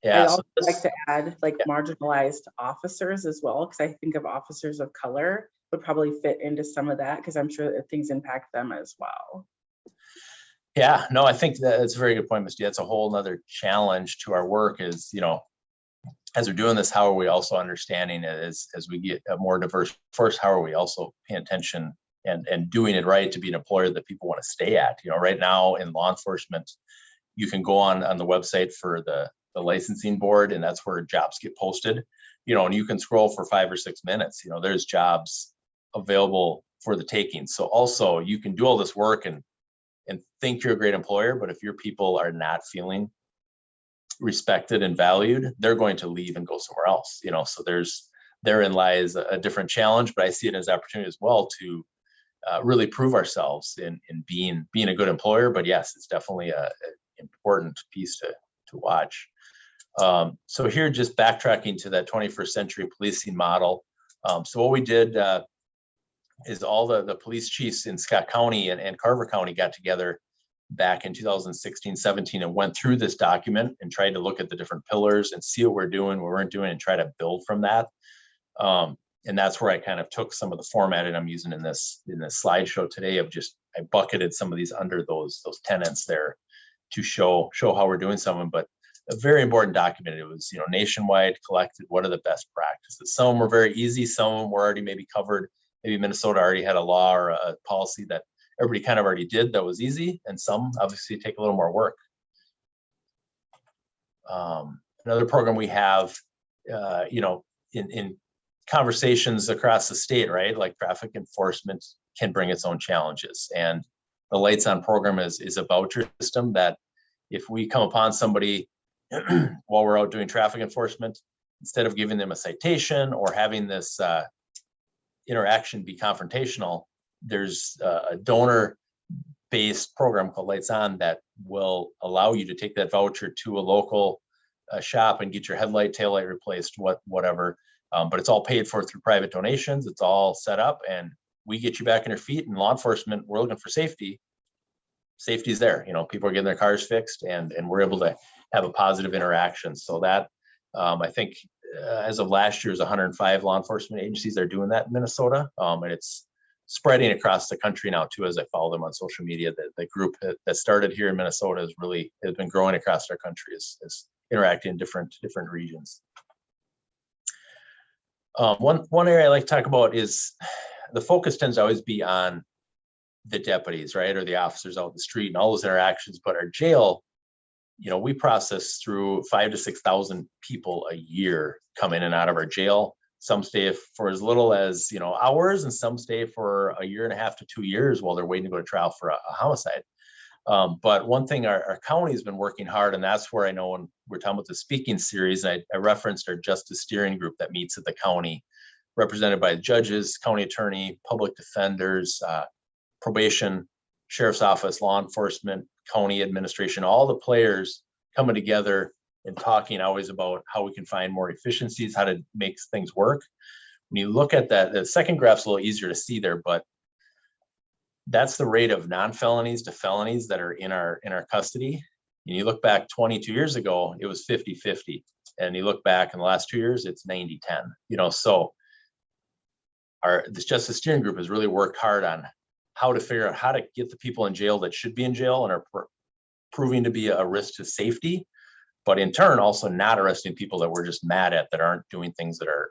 Speaker 3: Yeah,
Speaker 2: I'd also like to add marginalized officers as well, because I think of officers of color would probably fit into some of that, because I'm sure that things impact them as well.
Speaker 3: Yeah, no, I think that's a very good point, Misty. That's a whole nother challenge to our work is, as we're doing this, how are we also understanding it as we get a more diverse force? How are we also paying attention and doing it right to be an employer that people want to stay at? Right now in law enforcement, you can go on the website for the licensing board, and that's where jobs get posted, and you can scroll for 5 or 6 minutes. There's jobs available for the taking. So also you can do all this work and think you're a great employer, but if your people are not feeling respected and valued, they're going to leave and go somewhere else. So therein lies a different challenge, but I see it as an opportunity as well to really prove ourselves in being a good employer. But yes, it's definitely an important piece to watch. So here, just backtracking to that 21st century policing model. So what we did is all the police chiefs in Scott County and Carver County got together back in 2016, 17, and went through this document and tried to look at the different pillars and see what we're doing, what we weren't doing, and try to build from that. And that's where I kind of took some of the formatting I'm using in this slideshow today of just, I bucketed some of these under those tenants there to show how we're doing some of them. But a very important document. It was, nationwide collected. What are the best practices? Some of them were very easy. Some of them were already maybe covered. Maybe Minnesota already had a law or a policy that everybody kind of already did that was easy. And some obviously take a little more work. Another program we have, in conversations across the state, right? Like traffic enforcement can bring its own challenges. And the Lights On program is a voucher system that if we come upon somebody while we're out doing traffic enforcement, instead of giving them a citation or having this interaction be confrontational, there's a donor-based program called Lights On that will allow you to take that voucher to a local shop and get your headlight, taillight replaced, whatever. But it's all paid for through private donations. It's all set up, and we get you back on your feet. And law enforcement, we're looking for safety. Safety's there. People are getting their cars fixed, and we're able to have a positive interaction. So that I think as of last year, is 105 law enforcement agencies that are doing that in Minnesota, and it's spreading across the country now too. As I follow them on social media, the group that started here in Minnesota has been growing across our country, is interacting in different regions. One area I like to talk about is the focus tends to always be on the deputies, right? Or the officers out in the street and all those interactions. But our jail, we process through 5,000 to 6,000 people a year come in and out of our jail. Some stay for as little as, hours, and some stay for a year and a half to 2 years while they're waiting to go to trial for a homicide. But one thing our county has been working hard, and that's where I know when we're talking about the speaking series, I referenced our justice steering group that meets at the county, represented by judges, county attorney, public defenders, probation, sheriff's office, law enforcement, county administration, all the players coming together and talking always about how we can find more efficiencies, how to make things work. When you look at that, the second graph's a little easier to see there, but that's the rate of non-felonies to felonies that are in our custody. And you look back 22 years ago, it was 50-50. And you look back in the last 2 years, it's 90-10. So this justice steering group has really worked hard on how to figure out how to get the people in jail that should be in jail and are proving to be a risk to safety, but in turn also not arresting people that we're just mad at, that aren't doing things that are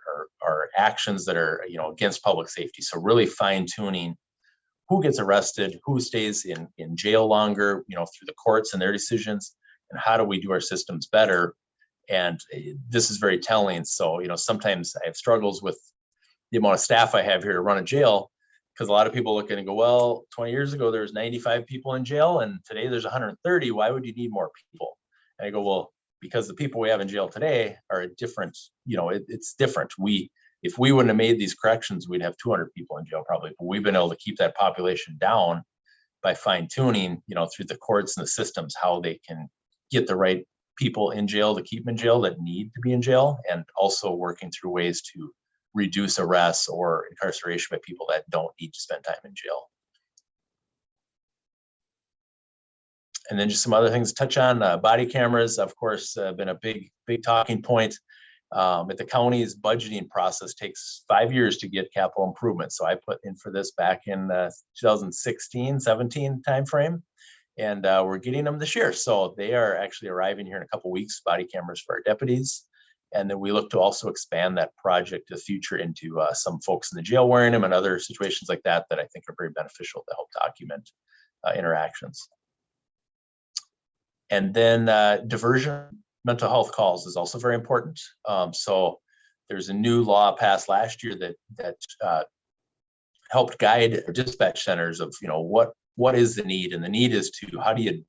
Speaker 3: actions that are against public safety. So really fine tuning who gets arrested, who stays in jail longer, through the courts and their decisions, and how do we do our systems better. And this is very telling. So, sometimes I have struggles with the amount of staff I have here to run a jail, because a lot of people look at it and go, well, 20 years ago, there was 95 people in jail, and today there's 130. Why would you need more people? And I go, well, because the people we have in jail today are different. It's different. If we wouldn't have made these corrections, we'd have 200 people in jail probably. But we've been able to keep that population down by fine tuning, through the courts and the systems, how they can get the right people in jail to keep them in jail that need to be in jail, and also working through ways to reduce arrests or incarceration by people that don't need to spend time in jail. And then just some other things to touch on. Body cameras, of course, been a big talking point. At the county's budgeting process takes 5 years to get capital improvements. So I put in for this back in 2016, 17 timeframe, and we're getting them this year. So they are actually arriving here in a couple weeks, body cameras for our deputies. And then we look to also expand that project to the future into some folks in the jail wearing them and other situations like that I think are very beneficial to help document interactions. And then diversion, mental health calls is also very important. So there's a new law passed last year that helped guide dispatch centers of, what is the need? And the need is to, how do you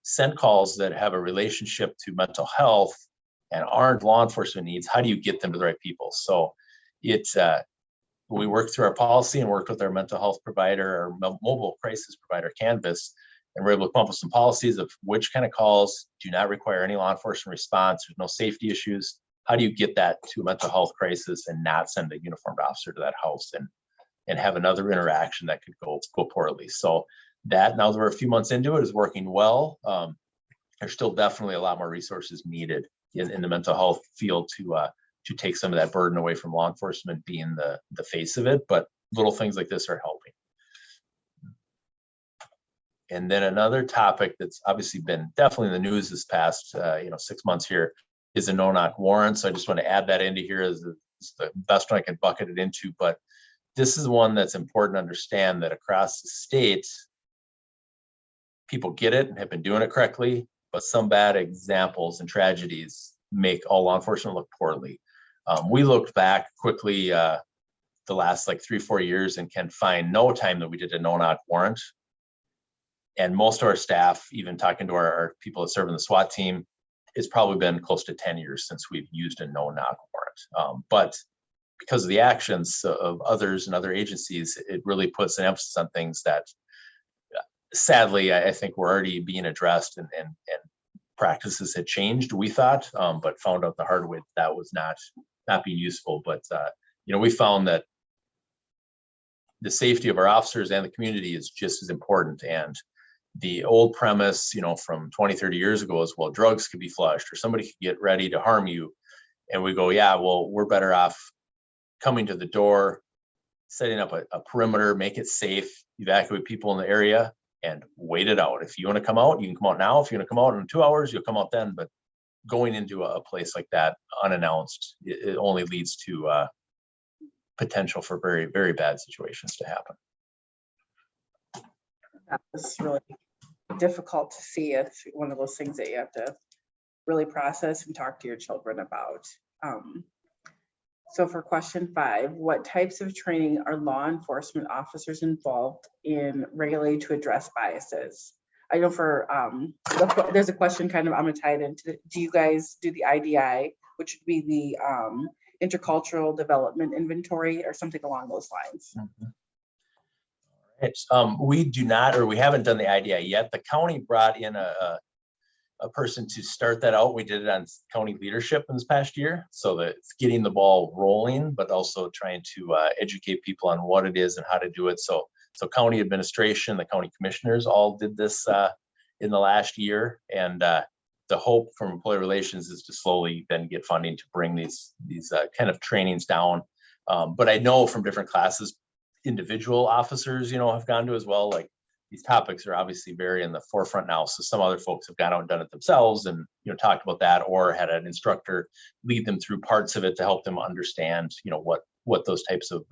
Speaker 3: send calls that have a relationship to mental health and aren't law enforcement needs? How do you get them to the right people? So we worked through our policy and worked with our mental health provider, our mobile crisis provider, Canvas, and we're able to come up with some policies of which kind of calls do not require any law enforcement response. There's no safety issues. How do you get that to a mental health crisis and not send a uniformed officer to that house and have another interaction that could go poorly? So that, now that we're a few months into it, is working well. There's still definitely a lot more resources needed in the mental health field to take some of that burden away from law enforcement being the face of it, but little things like this are helping. And then another topic that's obviously been definitely in the news this past 6 months here is a no-knock warrant. So I just want to add that into here as the best one I can bucket it into. But this is one that's important to understand, that across the state, people get it and have been doing it correctly, but some bad examples and tragedies make all law enforcement look poorly. We looked back quickly the last 3-4 years and can find no time that we did a no-knock warrant. And most of our staff, even talking to our people that serve in the SWAT team, it's probably been close to 10 years since we've used a no-knock warrant. But because of the actions of others and other agencies, it really puts an emphasis on things that sadly, I think were already being addressed, and practices had changed, we thought, but found out the hard way that was not being useful. But we found that the safety of our officers and the community is just as important. And the old premise, from 20-30 years ago is, well, drugs could be flushed or somebody could get ready to harm you. And we go, yeah, well, we're better off coming to the door, setting up a perimeter, make it safe, evacuate people in the area, and wait it out. If you want to come out, you can come out now. If you want to come out in 2 hours, you'll come out then. But going into a place like that unannounced, it only leads to potential for very, very bad situations to happen.
Speaker 2: That was really difficult to see. It's one of those things that you have to really process and talk to your children about. So for question 5, what types of training are law enforcement officers involved in regularly to address biases? I know there's a question I'm gonna tie it into, do you guys do the IDI, which would be the intercultural development inventory or something along those lines?
Speaker 3: Mm-hmm. We do not, or we haven't done the IDI yet. The county brought in a person to start that out. We did it on county leadership in this past year. So that it's getting the ball rolling, but also trying to educate people on what it is and how to do it. So county administration, the county commissioners all did this in the last year. And the hope from employee relations is to slowly then get funding to bring these kind of trainings down. But I know from different classes, individual officers, have gone to as well. Like, these topics are obviously very in the forefront now. So some other folks have gone out and done it themselves and, talked about that, or had an instructor lead them through parts of it to help them understand, what those types of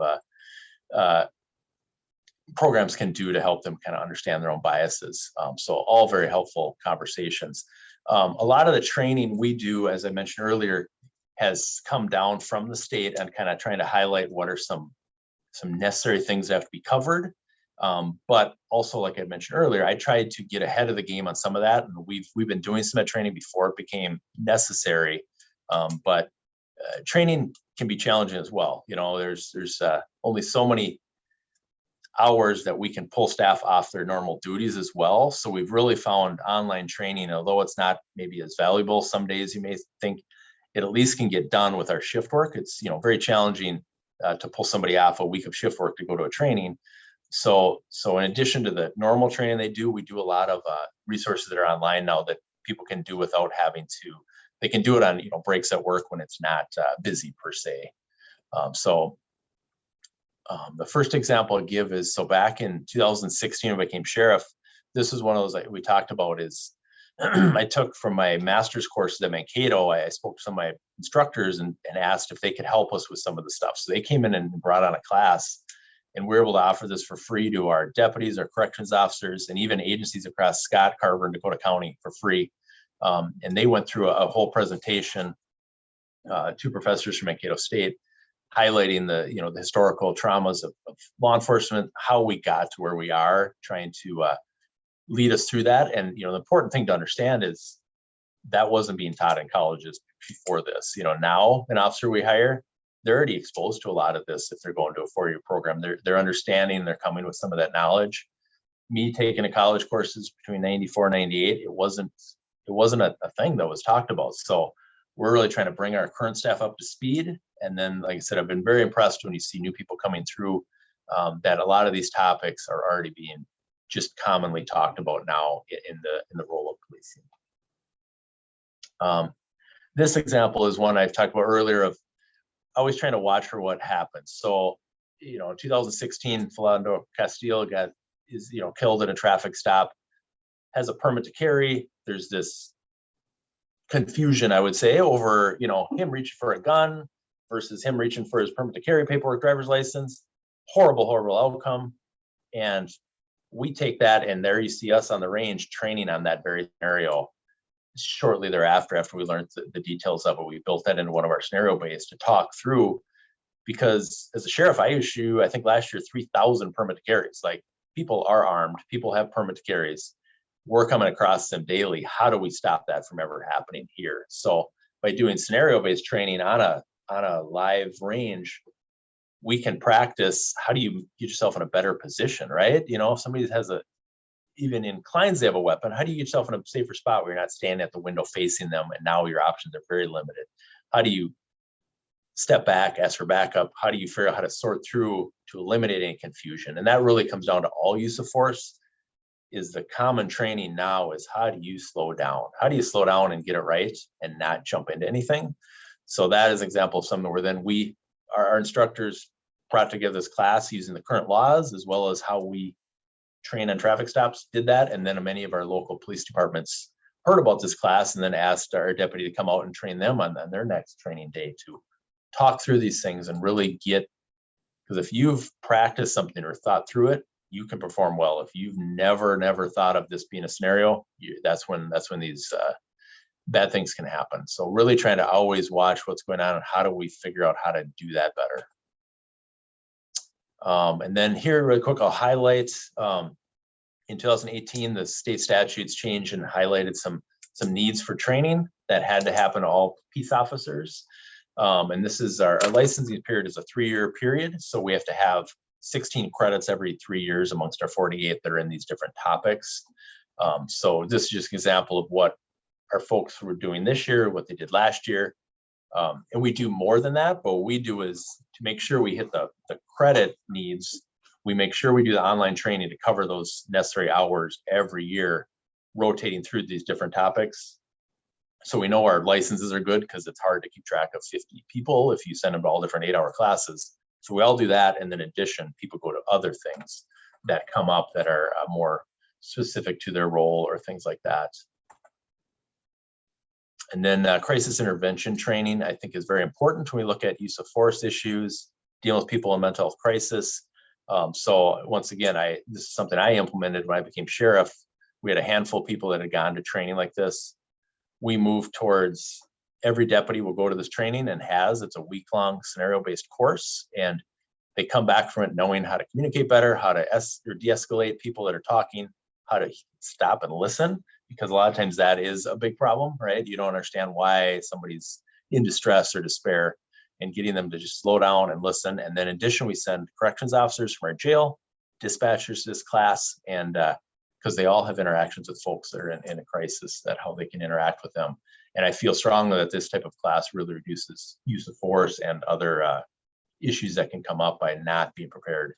Speaker 3: programs can do to help them kind of understand their own biases. So all very helpful conversations. A lot of the training we do, as I mentioned earlier, has come down from the state and kind of trying to highlight what are some necessary things that have to be covered. But also, like I mentioned earlier, I tried to get ahead of the game on some of that. And we've been doing some of that training before it became necessary. But training can be challenging as well. There's only so many hours that we can pull staff off their normal duties as well. So we've really found online training, although it's not maybe as valuable some days you may think, it at least can get done with our shift work. It's very challenging to pull somebody off a week of shift work to go to a training. So in addition to the normal training they do, we do a lot of resources that are online now that people can do without having to. They can do it on breaks at work when it's not busy per se. The first example I give is, so back in 2016 when I became sheriff, this is one of those that we talked about is I took from my master's courses at Mankato. I spoke to some of my instructors and asked if they could help us with some of the stuff. So they came in and brought on a class, and we're able to offer this for free to our deputies, our corrections officers, and even agencies across Scott, Carver, and Dakota County for free. And they went through a whole presentation, 2 professors from Mankato State, highlighting the historical traumas of law enforcement, how we got to where we are, trying to lead us through that. And the important thing to understand is that wasn't being taught in colleges before this. Now an officer we hire, they're already exposed to a lot of this. If they're going to a 4-year program, they're understanding, they're coming with some of that knowledge. Me taking a college courses between 94 and 98, it wasn't a thing that was talked about. So we're really trying to bring our current staff up to speed. And then, like I said, I've been very impressed when you see new people coming through, that a lot of these topics are already being just commonly talked about now in the role of policing. This example is one I've talked about earlier of always trying to watch for what happens. So, in 2016, Philando Castile is killed in a traffic stop, has a permit to carry. There's this confusion, I would say, over him reaching for a gun versus him reaching for his permit to carry paperwork, driver's license. Horrible outcome. And we take that, and there you see us on the range training on that very scenario. Shortly thereafter, after we learned the details of it, we built that into one of our scenario bays to talk through, because as a sheriff, I issue, I think last year, 3,000 permit to carries. Like, people are armed, people have permit to carries. We're coming across them daily. How do we stop that from ever happening here? So by doing scenario-based training on a live range, we can practice how do you get yourself in a better position, right? If somebody even inclines they have a weapon, how do you get yourself in a safer spot where you're not standing at the window facing them and now your options are very limited? How do you step back, ask for backup? How do you figure out how to sort through to eliminate any confusion? And that really comes down to all use of force. Is the common training now is how do you slow down? How do you slow down and get it right and not jump into anything? So that is an example of something where then our instructors brought together this class using the current laws as well as how we train on traffic stops, did that. And then many of our local police departments heard about this class and then asked our deputy to come out and train them on their next training day to talk through these things and really because if you've practiced something or thought through it, you can perform well. If you've never thought of this being a scenario, that's when these bad things can happen. So really trying to always watch what's going on and how do we figure out how to do that better. And then here really quick, I'll highlight in 2018, the state statutes changed and highlighted some needs for training that had to happen to all peace officers. And this is our licensing period is a 3-year period. So we have to have 16 credits every 3 years amongst our 48 that are in these different topics. So this is just an example of what our folks were doing this year, what they did last year. And we do more than that, but what we do is to make sure we hit the credit needs, we make sure we do the online training to cover those necessary hours every year, rotating through these different topics. So we know our licenses are good because it's hard to keep track of 50 people if you send them to all different 8-hour classes. So we all do that. And then in addition, people go to other things that come up that are more specific to their role or things like that. And then crisis intervention training, I think, is very important when we look at use of force issues, dealing with people in mental health crisis. So once again, this is something I implemented when I became sheriff. We had a handful of people that had gone to training like this. We moved towards every deputy will go to this training and it's a week-long scenario-based course. And they come back from it knowing how to communicate better, how to de-escalate people that are talking, how to stop and listen, because a lot of times that is a big problem, right? You don't understand why somebody's in distress or despair, and getting them to just slow down and listen. And then in addition, we send corrections officers from our jail, dispatchers to this class, and because they all have interactions with folks that are in a crisis, that how they can interact with them. And I feel strongly that this type of class really reduces use of force and other issues that can come up by not being prepared.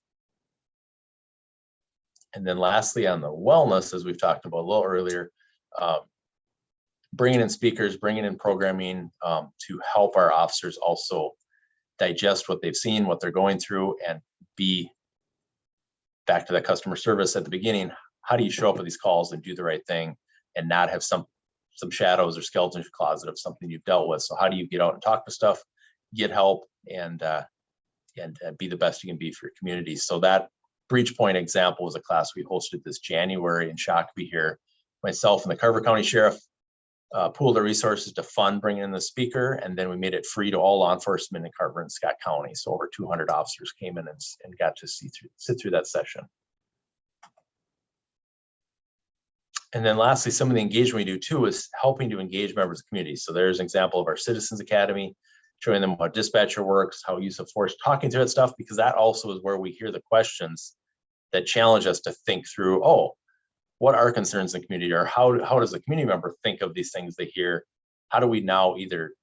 Speaker 3: And then lastly, on the wellness, as we've talked about a little earlier, bringing in speakers, bringing in programming to help our officers also digest what they've seen, what they're going through, and be back to that customer service at the beginning. How do you show up with these calls and do the right thing and not have some shadows or skeletons in your closet of something you've dealt with? So how do you get out and talk to stuff, get help, and be the best you can be for your community? So that Breach Point example was a class we hosted this January in Shakopee here. Myself and the Carver County Sheriff pooled our resources to fund bringing in the speaker, and then we made it free to all law enforcement in Carver and Scott County. So over 200 officers came in and got to sit through that session. And then lastly, some of the engagement we do too is helping to engage members of the community. So there's an example of our Citizens Academy, showing them how dispatcher works, how use of force, talking through that stuff, because that also is where we hear the questions that challenge us to think through, oh, what are concerns in the community, or how does a community member think of these things they hear? How do we now either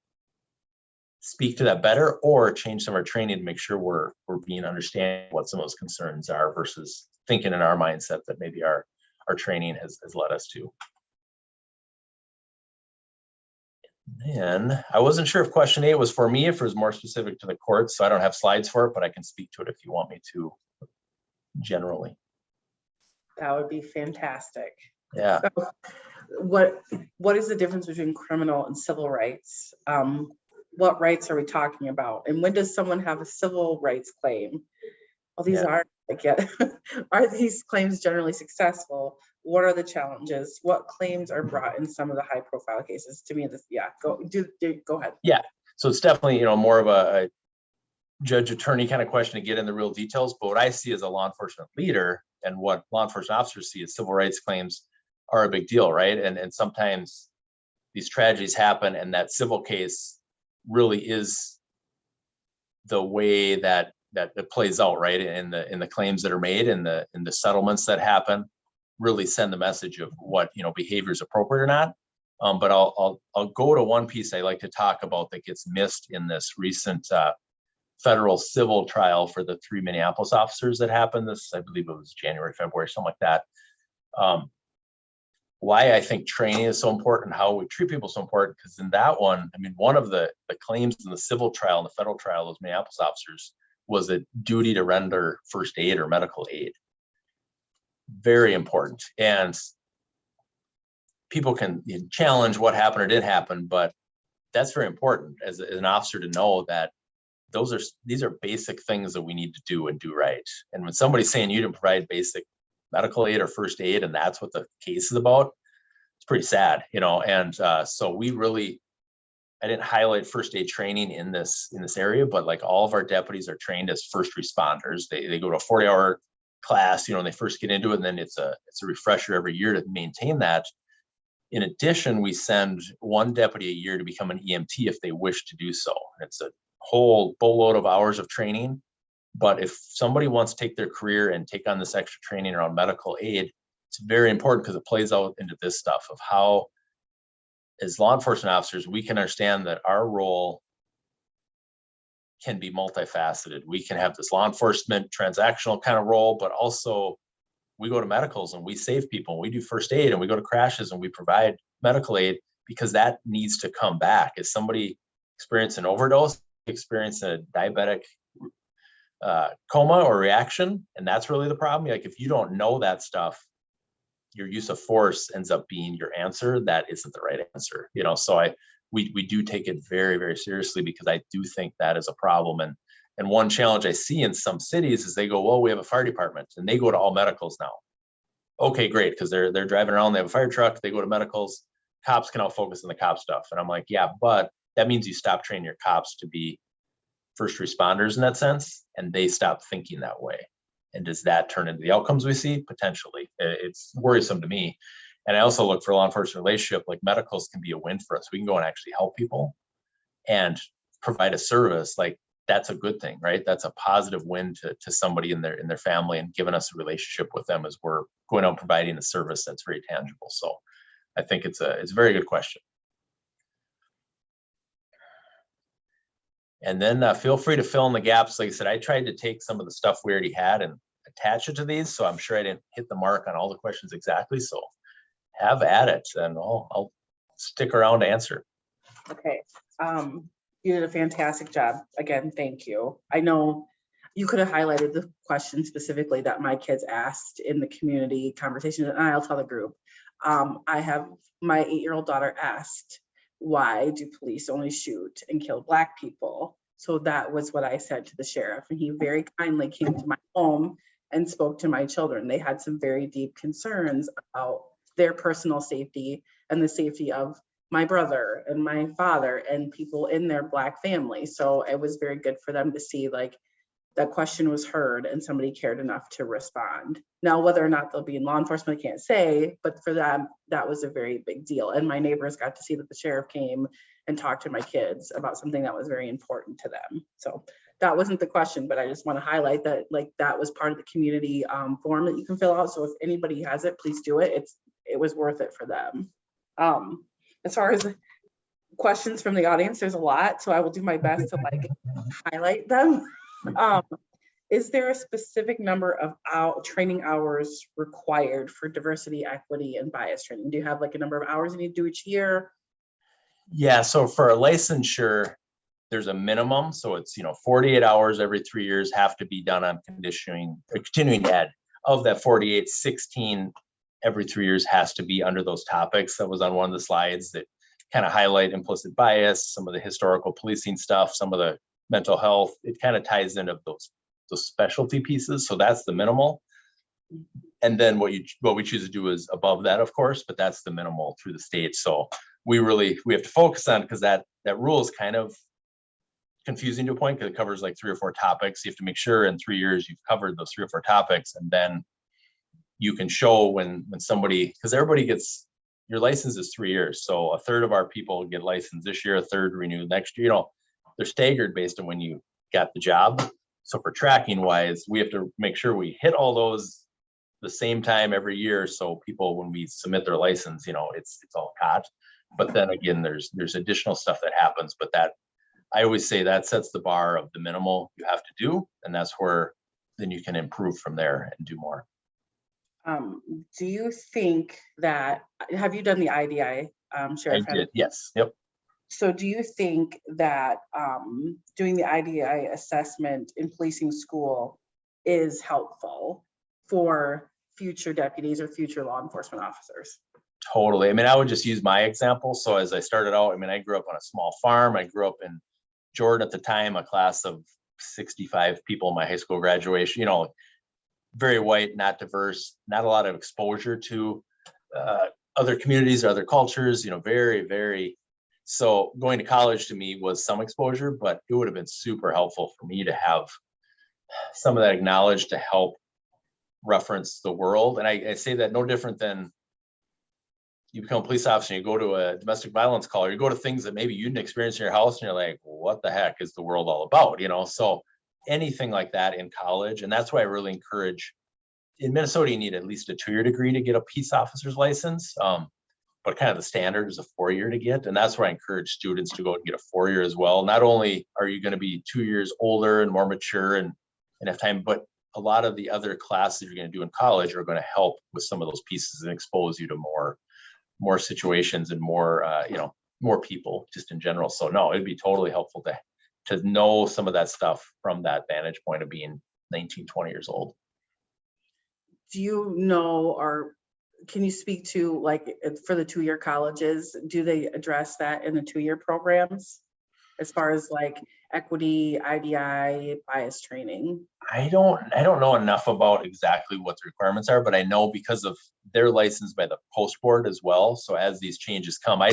Speaker 3: speak to that better or change some of our training to make sure we're being understanding what some of those concerns are versus thinking in our mindset that maybe our training has led us to. And I wasn't sure if question 8 was for me, if it was more specific to the court, so I don't have slides for it, but I can speak to it if you want me to generally.
Speaker 2: That would be fantastic.
Speaker 3: Yeah.
Speaker 2: So what is the difference between criminal and civil rights? What rights are we talking about? And when does someone have a civil rights claim? Well, these aren't like yet. Are these claims generally successful? What are the challenges? What claims are brought in some of the high profile cases? To me, this, go ahead.
Speaker 3: Yeah, so it's definitely, more of a judge attorney kind of question to get in the real details. But what I see as a law enforcement leader and what law enforcement officers see as civil rights claims are a big deal, right? And sometimes these tragedies happen and that civil case really is the way that it plays out, right? In the claims that are made and the settlements that happen really send the message of what behavior is appropriate or not. But I'll go to one piece I like to talk about that gets missed in this recent federal civil trial for the 3 Minneapolis officers that happened. This, I believe it was January, February, something like that. Why I think training is so important, how we treat people is so important, because in that one, I mean, one of the claims in the civil trial and the federal trial, those Minneapolis officers, was a duty to render first aid or medical aid. Very important. And people can challenge what happened or did happen, but that's very important as an officer to know that these are basic things that we need to do and do right. And when somebody's saying you didn't provide basic medical aid or first aid, and that's what the case is about, it's pretty sad, And so I didn't highlight first aid training in this area, but like all of our deputies are trained as first responders. They go to a 40-hour class, and they first get into it, and then it's a refresher every year to maintain that. In addition, we send one deputy a year to become an EMT if they wish to do so. It's a whole boatload of hours of training. But if somebody wants to take their career and take on this extra training around medical aid, it's very important because it plays out into this stuff of how, as law enforcement officers, we can understand that our role can be multifaceted. We can have this law enforcement transactional kind of role, but also we go to medicals and we save people, and we do first aid, and we go to crashes and we provide medical aid, because that needs to come back. If somebody experience an overdose, experience a diabetic coma or reaction, and that's really the problem. Like, if you don't know that stuff, your use of force ends up being your answer. That isn't the right answer, So we do take it very, very seriously, because I do think that is a problem. And one challenge I see in some cities is they go, well, we have a fire department, and they go to all medicals now. Okay, great, because they're driving around, they have a fire truck, they go to medicals, cops can all focus on the cop stuff. And I'm like, yeah, but that means you stop training your cops to be first responders in that sense, and they stop thinking that way. And does that turn into the outcomes we see? Potentially. It's worrisome to me. And I also look for law enforcement relationship, like medicals can be a win for us. We can go and actually help people and provide a service. Like, that's a good thing, right? That's a positive win to somebody in their family, and giving us a relationship with them as we're going out providing a service that's very tangible. So I think it's a very good question. And then feel free to fill in the gaps. Like I said, I tried to take some of the stuff we already had and attach it to these. So I'm sure I didn't hit the mark on all the questions exactly. So have at it, and I'll stick around to answer.
Speaker 2: Okay. You did a fantastic job. Again, thank you. I know you could have highlighted the question specifically that my kids asked in the community conversation, and I'll tell the group. I have my 8-year-old daughter asked, why do police only shoot and kill Black people? So that was what I said to the sheriff, and he very kindly came to my home and spoke to my children. They had some very deep concerns about their personal safety and the safety of my brother and my father and people in their Black family. So it was very good for them to see like that question was heard and somebody cared enough to respond. Now, whether or not they'll be in law enforcement, I can't say, but for them, that was a very big deal. And my neighbors got to see that the sheriff came and talked to my kids about something that was very important to them. So that wasn't the question, but I just want to highlight that like that was part of the community form that you can fill out. So if anybody has it, please do it. It was worth it for them. As far as questions from the audience. There's a lot, so I will do my best to like highlight them. Is there a specific number of training hours required for diversity, equity, and bias training? Do you have like a number of hours you need to do each year?
Speaker 3: Yeah, so for a licensure, there's a minimum. So it's, 48 hours every 3 years have to be done on continuing ed. Of that 48, 16 every 3 years has to be under those topics. That was on one of the slides that kind of highlight implicit bias, some of the historical policing stuff, some of the mental health. It kind of ties into those specialty pieces. So that's the minimal. And then what we choose to do is above that, of course, but that's the minimal through the state. So we have to focus on, because that rule is kind of confusing to a point, because it covers like 3 or 4 topics. You have to make sure in 3 years you've covered those 3 or 4 topics, and then you can show when somebody, because everybody gets, your license is 3 years. So a third of our people get licensed this year, a third renew next year. They're staggered based on when you got the job. So for tracking wise, we have to make sure we hit all those the same time every year. So people, when we submit their license, it's all caught. But then again, there's additional stuff that happens, but that, I always say that sets the bar of the minimal you have to do. And that's where then you can improve from there and do more.
Speaker 2: Do you think that, have you done the IDI, Sheriff?
Speaker 3: I did, yes, yep.
Speaker 2: So do you think that doing the IDI assessment in policing school is helpful for future deputies or future law enforcement officers?
Speaker 3: Totally. I mean, I would just use my example. So as I started out, I grew up on a small farm. I grew up in Jordan at the time, a class of 65 people in my high school graduation, very white, not diverse, not a lot of exposure to other communities or other cultures, very, very. So going to college to me was some exposure, but it would have been super helpful for me to have some of that acknowledged to help reference the world. And I say that no different than you become a police officer and you go to a domestic violence call, or you go to things that maybe you didn't experience in your house and you're like, what the heck is the world all about? So anything like that in college. And that's why I really encourage, in Minnesota, you need at least a 2-year degree to get a peace officer's license. But kind of the standard is a 4-year to get. And that's where I encourage students to go and get a 4-year as well. Not only are you going to be 2 years older and more mature and have time, but a lot of the other classes you're going to do in college are going to help with some of those pieces and expose you to more situations and more people just in general. So no, it'd be totally helpful to know some of that stuff from that vantage point of being 19, 20 years old.
Speaker 2: Do you know, or can you speak to, like, for the 2-year colleges, do they address that in the 2-year programs as far as like equity, IDI, bias training? I
Speaker 3: don't know enough about exactly what the requirements are, but I know because of they're licensed by the post board as well. So as these changes come, I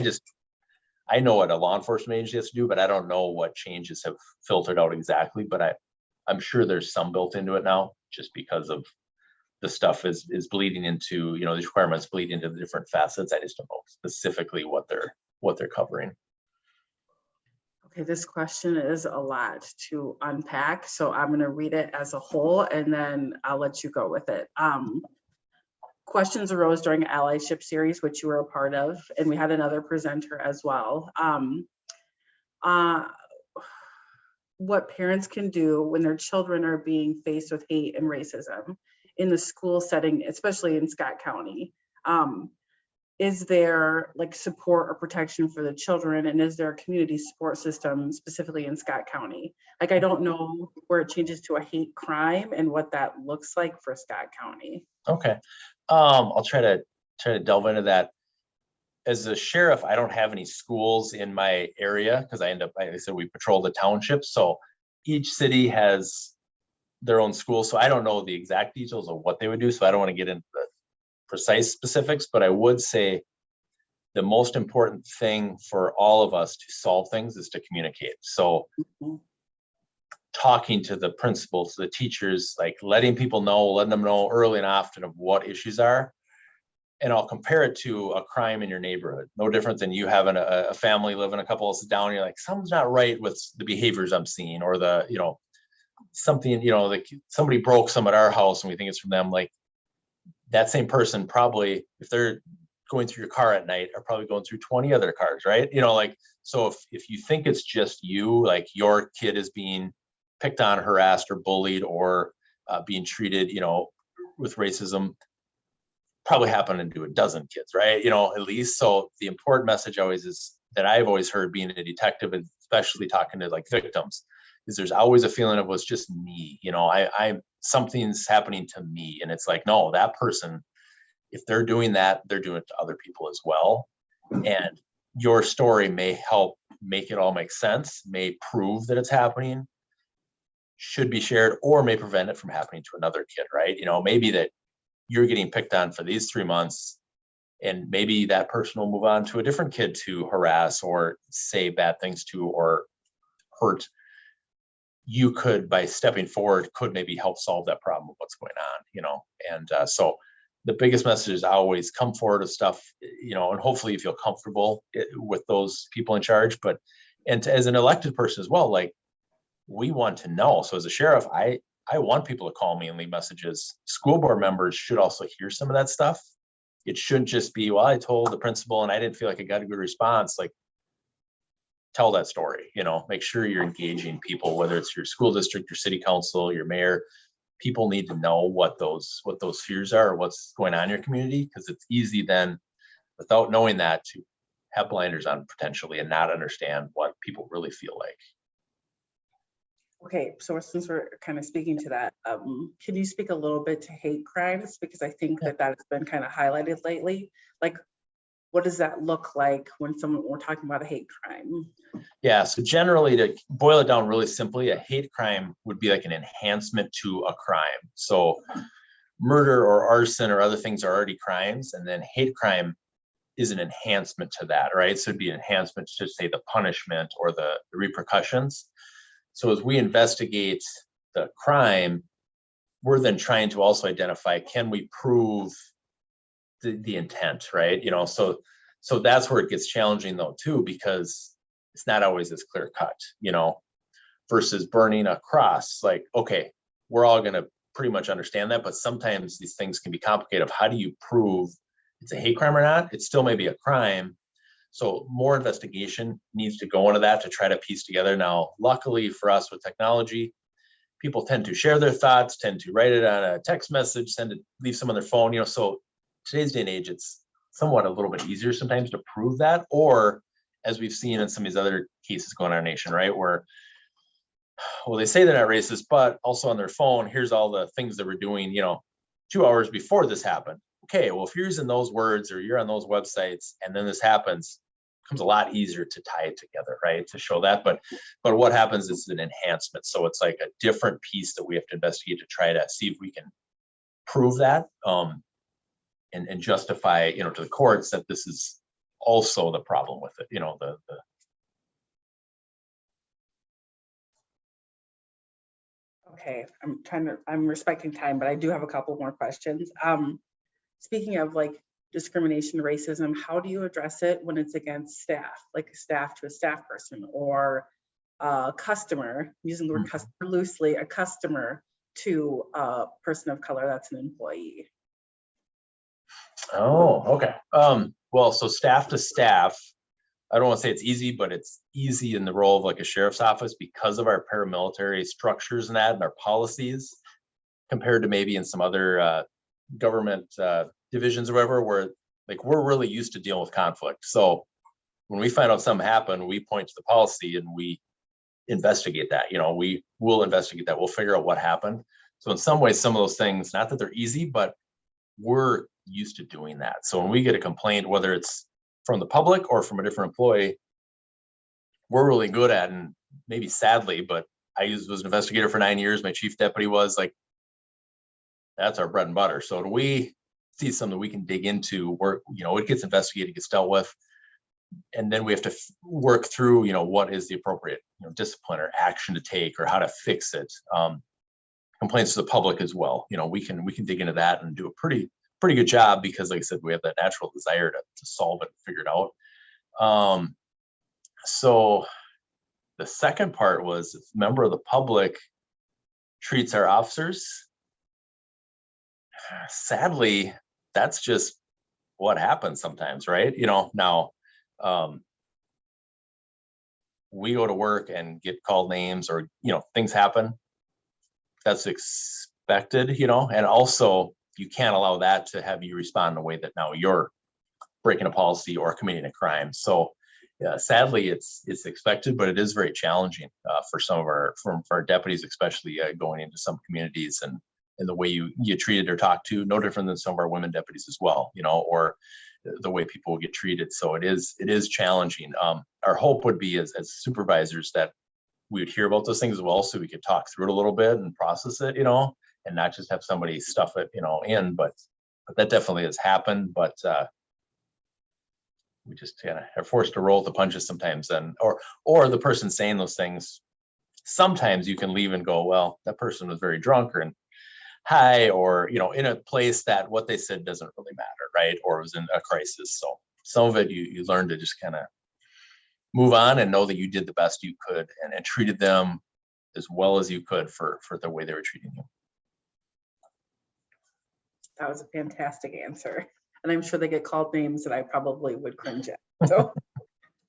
Speaker 3: know what a law enforcement agency has to do, but I don't know what changes have filtered out exactly. But I'm sure there's some built into it now, just because of the stuff is bleeding into, these requirements bleed into the different facets. I just don't know specifically what they're covering.
Speaker 2: Okay, this question is a lot to unpack, so I'm going to read it as a whole and then I'll let you go with it. Questions arose during allyship series, which you were a part of, and we had another presenter as well. What parents can do when their children are being faced with hate and racism in the school setting, especially in Scott County. Is there like support or protection for the children, and is there a community support system specifically in Scott County? Like, I don't know where it changes to a hate crime and what that looks like for Scott County.
Speaker 3: Okay, I'll try to delve into that. As a sheriff, I don't have any schools in my area because like I said, we patrol the township. So each city has their own school. So I don't know the exact details of what they would do. So I don't want to get into the precise specifics, but I would say the most important thing for all of us to solve things is to communicate. So talking to the principals, the teachers, like letting them know early and often of what issues are. And I'll compare it to a crime in your neighborhood. No different than you having a family living a couple houses down. You're like, something's not right with the behaviors I'm seeing, or something, like somebody broke some at our house and we think it's from them. Like that same person probably, if they're going through your car at night are probably going through 20 other cars, right? You know, like, so if you think it's just you, like your kid is being picked on, harassed, or bullied, or being treated, you know, with racism, probably happening to a dozen kids, right? You know, at least. So the important message always is that I've always heard being a detective, and especially talking to like victims, is there's always a feeling of, well, it's just me, you know, I'm something's happening to me. And it's like, no, that person, if they're doing that, they're doing it to other people as well. And your story may help make it all make sense, may prove that it's happening, should be shared, or may prevent it from happening to another kid, right? You know, maybe that you're getting picked on for these 3 months, and maybe that person will move on to a different kid to harass or say bad things to or hurt. You could, by stepping forward, could maybe help solve that problem of what's going on, you know? And so the biggest message is always come forward with stuff, you know, and hopefully you feel comfortable with those people in charge. But, and as an elected person as well, like, we want to know. So as a sheriff, I want people to call me and leave messages. School board members should also hear some of that stuff. It shouldn't just be, well, I told the principal and I didn't feel like I got a good response. Like, tell that story, you know, make sure you're engaging people, whether it's your school district, your city council, your mayor. People need to know what those fears are, or what's going on in your community, because it's easy then, without knowing that, to have blinders on potentially and not understand what people really feel like.
Speaker 2: Okay, so since we're kind of speaking to that, can you speak a little bit to hate crimes? Because I think that has been kind of highlighted lately. Like, what does that look like when we're talking about a hate crime?
Speaker 3: Yeah, so generally, to boil it down really simply, a hate crime would be like an enhancement to a crime. So murder or arson or other things are already crimes, and then hate crime is an enhancement to that, right? So it'd be an enhancement to, say, the punishment or the repercussions. So as we investigate the crime, we're then trying to also identify, can we prove the intent, right? You know, so that's where it gets challenging though too, because it's not always as clear cut, you know, versus burning a cross. Like, okay, we're all going to pretty much understand that, but sometimes these things can be complicated. Of how do you prove it's a hate crime or not? It still may be a crime. So more investigation needs to go into that to try to piece together. Now, luckily for us with technology, people tend to share their thoughts, tend to write it on a text message, send it, leave some on their phone, you know, so today's day and age, it's somewhat a little bit easier sometimes to prove that, or as we've seen in some of these other cases going on in our nation, right, where, well, they say they're not racist, but also on their phone, here's all the things that we're doing, you know, 2 hours before this happened. Okay, well, if you're using those words or you're on those websites and then this happens, it becomes a lot easier to tie it together, right? To show that. But what happens is an enhancement. So it's like a different piece that we have to investigate to try to see if we can prove that, and justify, you know, to the courts that this is also the problem with it, you know, the
Speaker 2: Okay, I'm respecting time, but I do have a couple more questions. Speaking of like discrimination, racism, how do you address it when it's against staff, like a staff to a staff person, or a customer, using the word customer loosely, a customer to a person of color that's an employee?
Speaker 3: Oh, okay. Well, so staff to staff, I don't want to say it's easy, but it's easy in the role of like a sheriff's office because of our paramilitary structures and that, and our policies, compared to maybe in some other government divisions or whatever, where like we're really used to dealing with conflict. So when we find out something happened, we point to the policy and we investigate that. You know, we will investigate that. We'll figure out what happened. So in some ways, some of those things, not that they're easy, but we're used to doing that. So when we get a complaint, whether it's from the public or from a different employee, we're really good at, and maybe sadly, but was an investigator for 9 years. My chief deputy was, like, that's our bread and butter. So do we see something we can dig into where, you know, it gets investigated, gets dealt with, and then we have to work through, you know, what is the appropriate, you know, discipline or action to take or how to fix it. Complaints to the public as well. You know, we can dig into that and do a pretty good job because, like I said, we have that natural desire to solve it and figure it out. So the second part was, if a member of the public treats our officers, sadly, that's just what happens sometimes, right? Now we go to work and get called names, or things happen. That's expected, and also you can't allow that to have you respond in a way that now you're breaking a policy or committing a crime. So sadly, it's expected, but it is very challenging for some of for our deputies, especially going into some communities, and the way you get treated or talked to, no different than some of our women deputies as well, or the way people will get treated. So it is challenging. Our hope would be as supervisors that we would hear about those things as well, so we could talk through it a little bit and process it, and not just have somebody stuff it, in. But that definitely has happened. But we just kind of are forced to roll with the punches sometimes, and or the person saying those things. Sometimes you can leave and go, well, that person was very drunk or high, or in a place that what they said doesn't really matter, right? Or it was in a crisis. So some of it you learn to just kind of move on and know that you did the best you could, and treated them as well as you could for the way they were treating you.
Speaker 2: That was a fantastic answer. And I'm sure they get called names that I probably would cringe at. So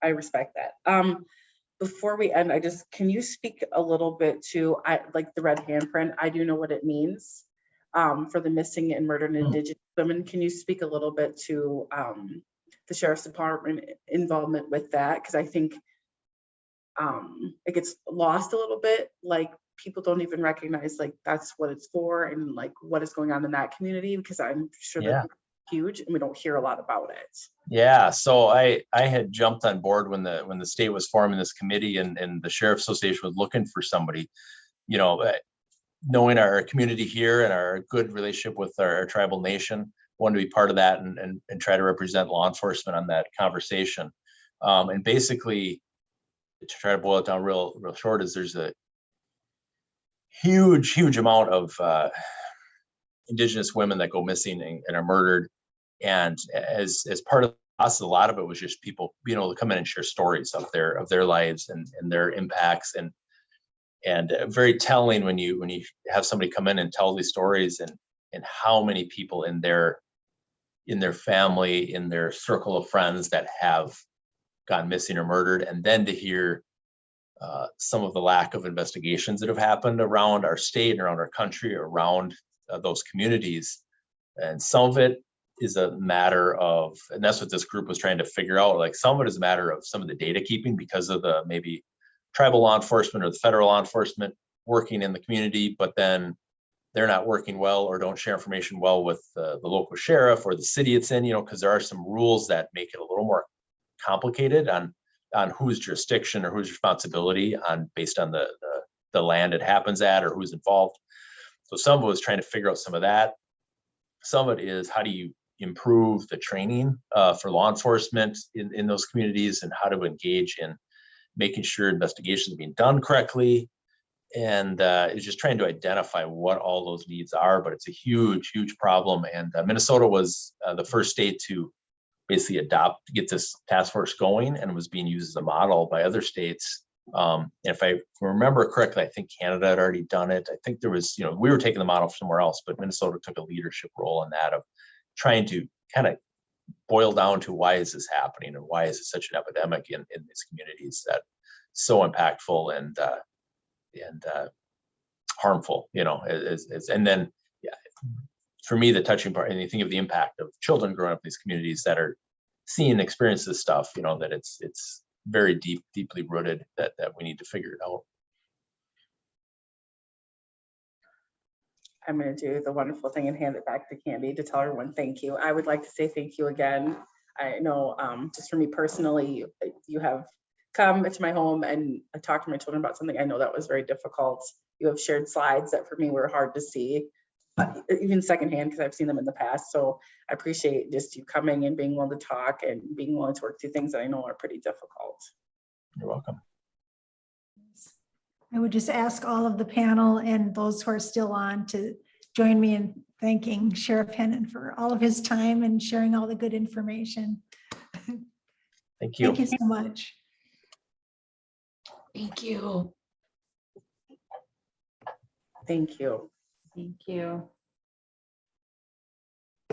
Speaker 2: I respect that. Before we end, can you speak a little bit to, like the red handprint? I do know what it means for the missing and murdered Indigenous women. Can you speak a little bit to the Sheriff's Department involvement with that? Because I think it gets lost a little bit. Like, people don't even recognize like that's what it's for, and like what is going on in that community, because I'm sure that it's huge and we don't hear a lot about it.
Speaker 3: Yeah, so I had jumped on board when the state was forming this committee, and the Sheriff Association was looking for somebody, knowing our community here and our good relationship with our tribal nation, wanted to be part of that and try to represent law enforcement on that conversation. And basically, to try to boil it down real short, is there's a huge amount of Indigenous women that go missing and are murdered. And as part of the process, a lot of it was just people being able to come in and share stories of their lives and their impacts, and very telling when you have somebody come in and tell these stories, and how many people in their family, in their circle of friends that have gone missing or murdered, and then to hear some of the lack of investigations that have happened around our state and around our country, around those communities. And some of it is a matter of, and that's what this group was trying to figure out, like some of it is a matter of some of the data keeping because of the maybe tribal law enforcement or the federal law enforcement working in the community, but then they're not working well or don't share information well with the local sheriff or the city it's in, because there are some rules that make it a little more complicated on whose jurisdiction or whose responsibility based on the land it happens at or who's involved. So some of it was trying to figure out some of that. Some of it is, how do you improve the training for law enforcement in those communities, and how to engage in making sure investigations are being done correctly. And it's just trying to identify what all those needs are, but it's a huge problem. And Minnesota was the first state to basically get this task force going, and was being used as a model by other states. And if I remember correctly, I think Canada had already done it. I think there was, we were taking the model somewhere else, but Minnesota took a leadership role in that, of trying to kind of boil down to why is this happening, and why is it such an epidemic in these communities that so impactful and harmful, and then, for me, the touching part, and you think of the impact of children growing up in these communities that are seeing and experience this stuff, that it's very deeply rooted, that we need to figure it out.
Speaker 2: I'm going to do the wonderful thing and hand it back to Candy to tell everyone thank you. I would like to say thank you again. I know just for me personally, you have come to my home and talked to my children about something I know that was very difficult. You have shared slides that for me were hard to see, even secondhand, because I've seen them in the past. So I appreciate just you coming and being willing to talk and being willing to work through things that I know are pretty difficult.
Speaker 3: You're welcome.
Speaker 1: I would just ask all of the panel and those who are still on to join me in thanking Sheriff Hennen for all of his time and sharing all the good information.
Speaker 3: Thank you.
Speaker 1: Thank you so much.
Speaker 4: Thank you.
Speaker 2: Thank you.
Speaker 4: Thank you.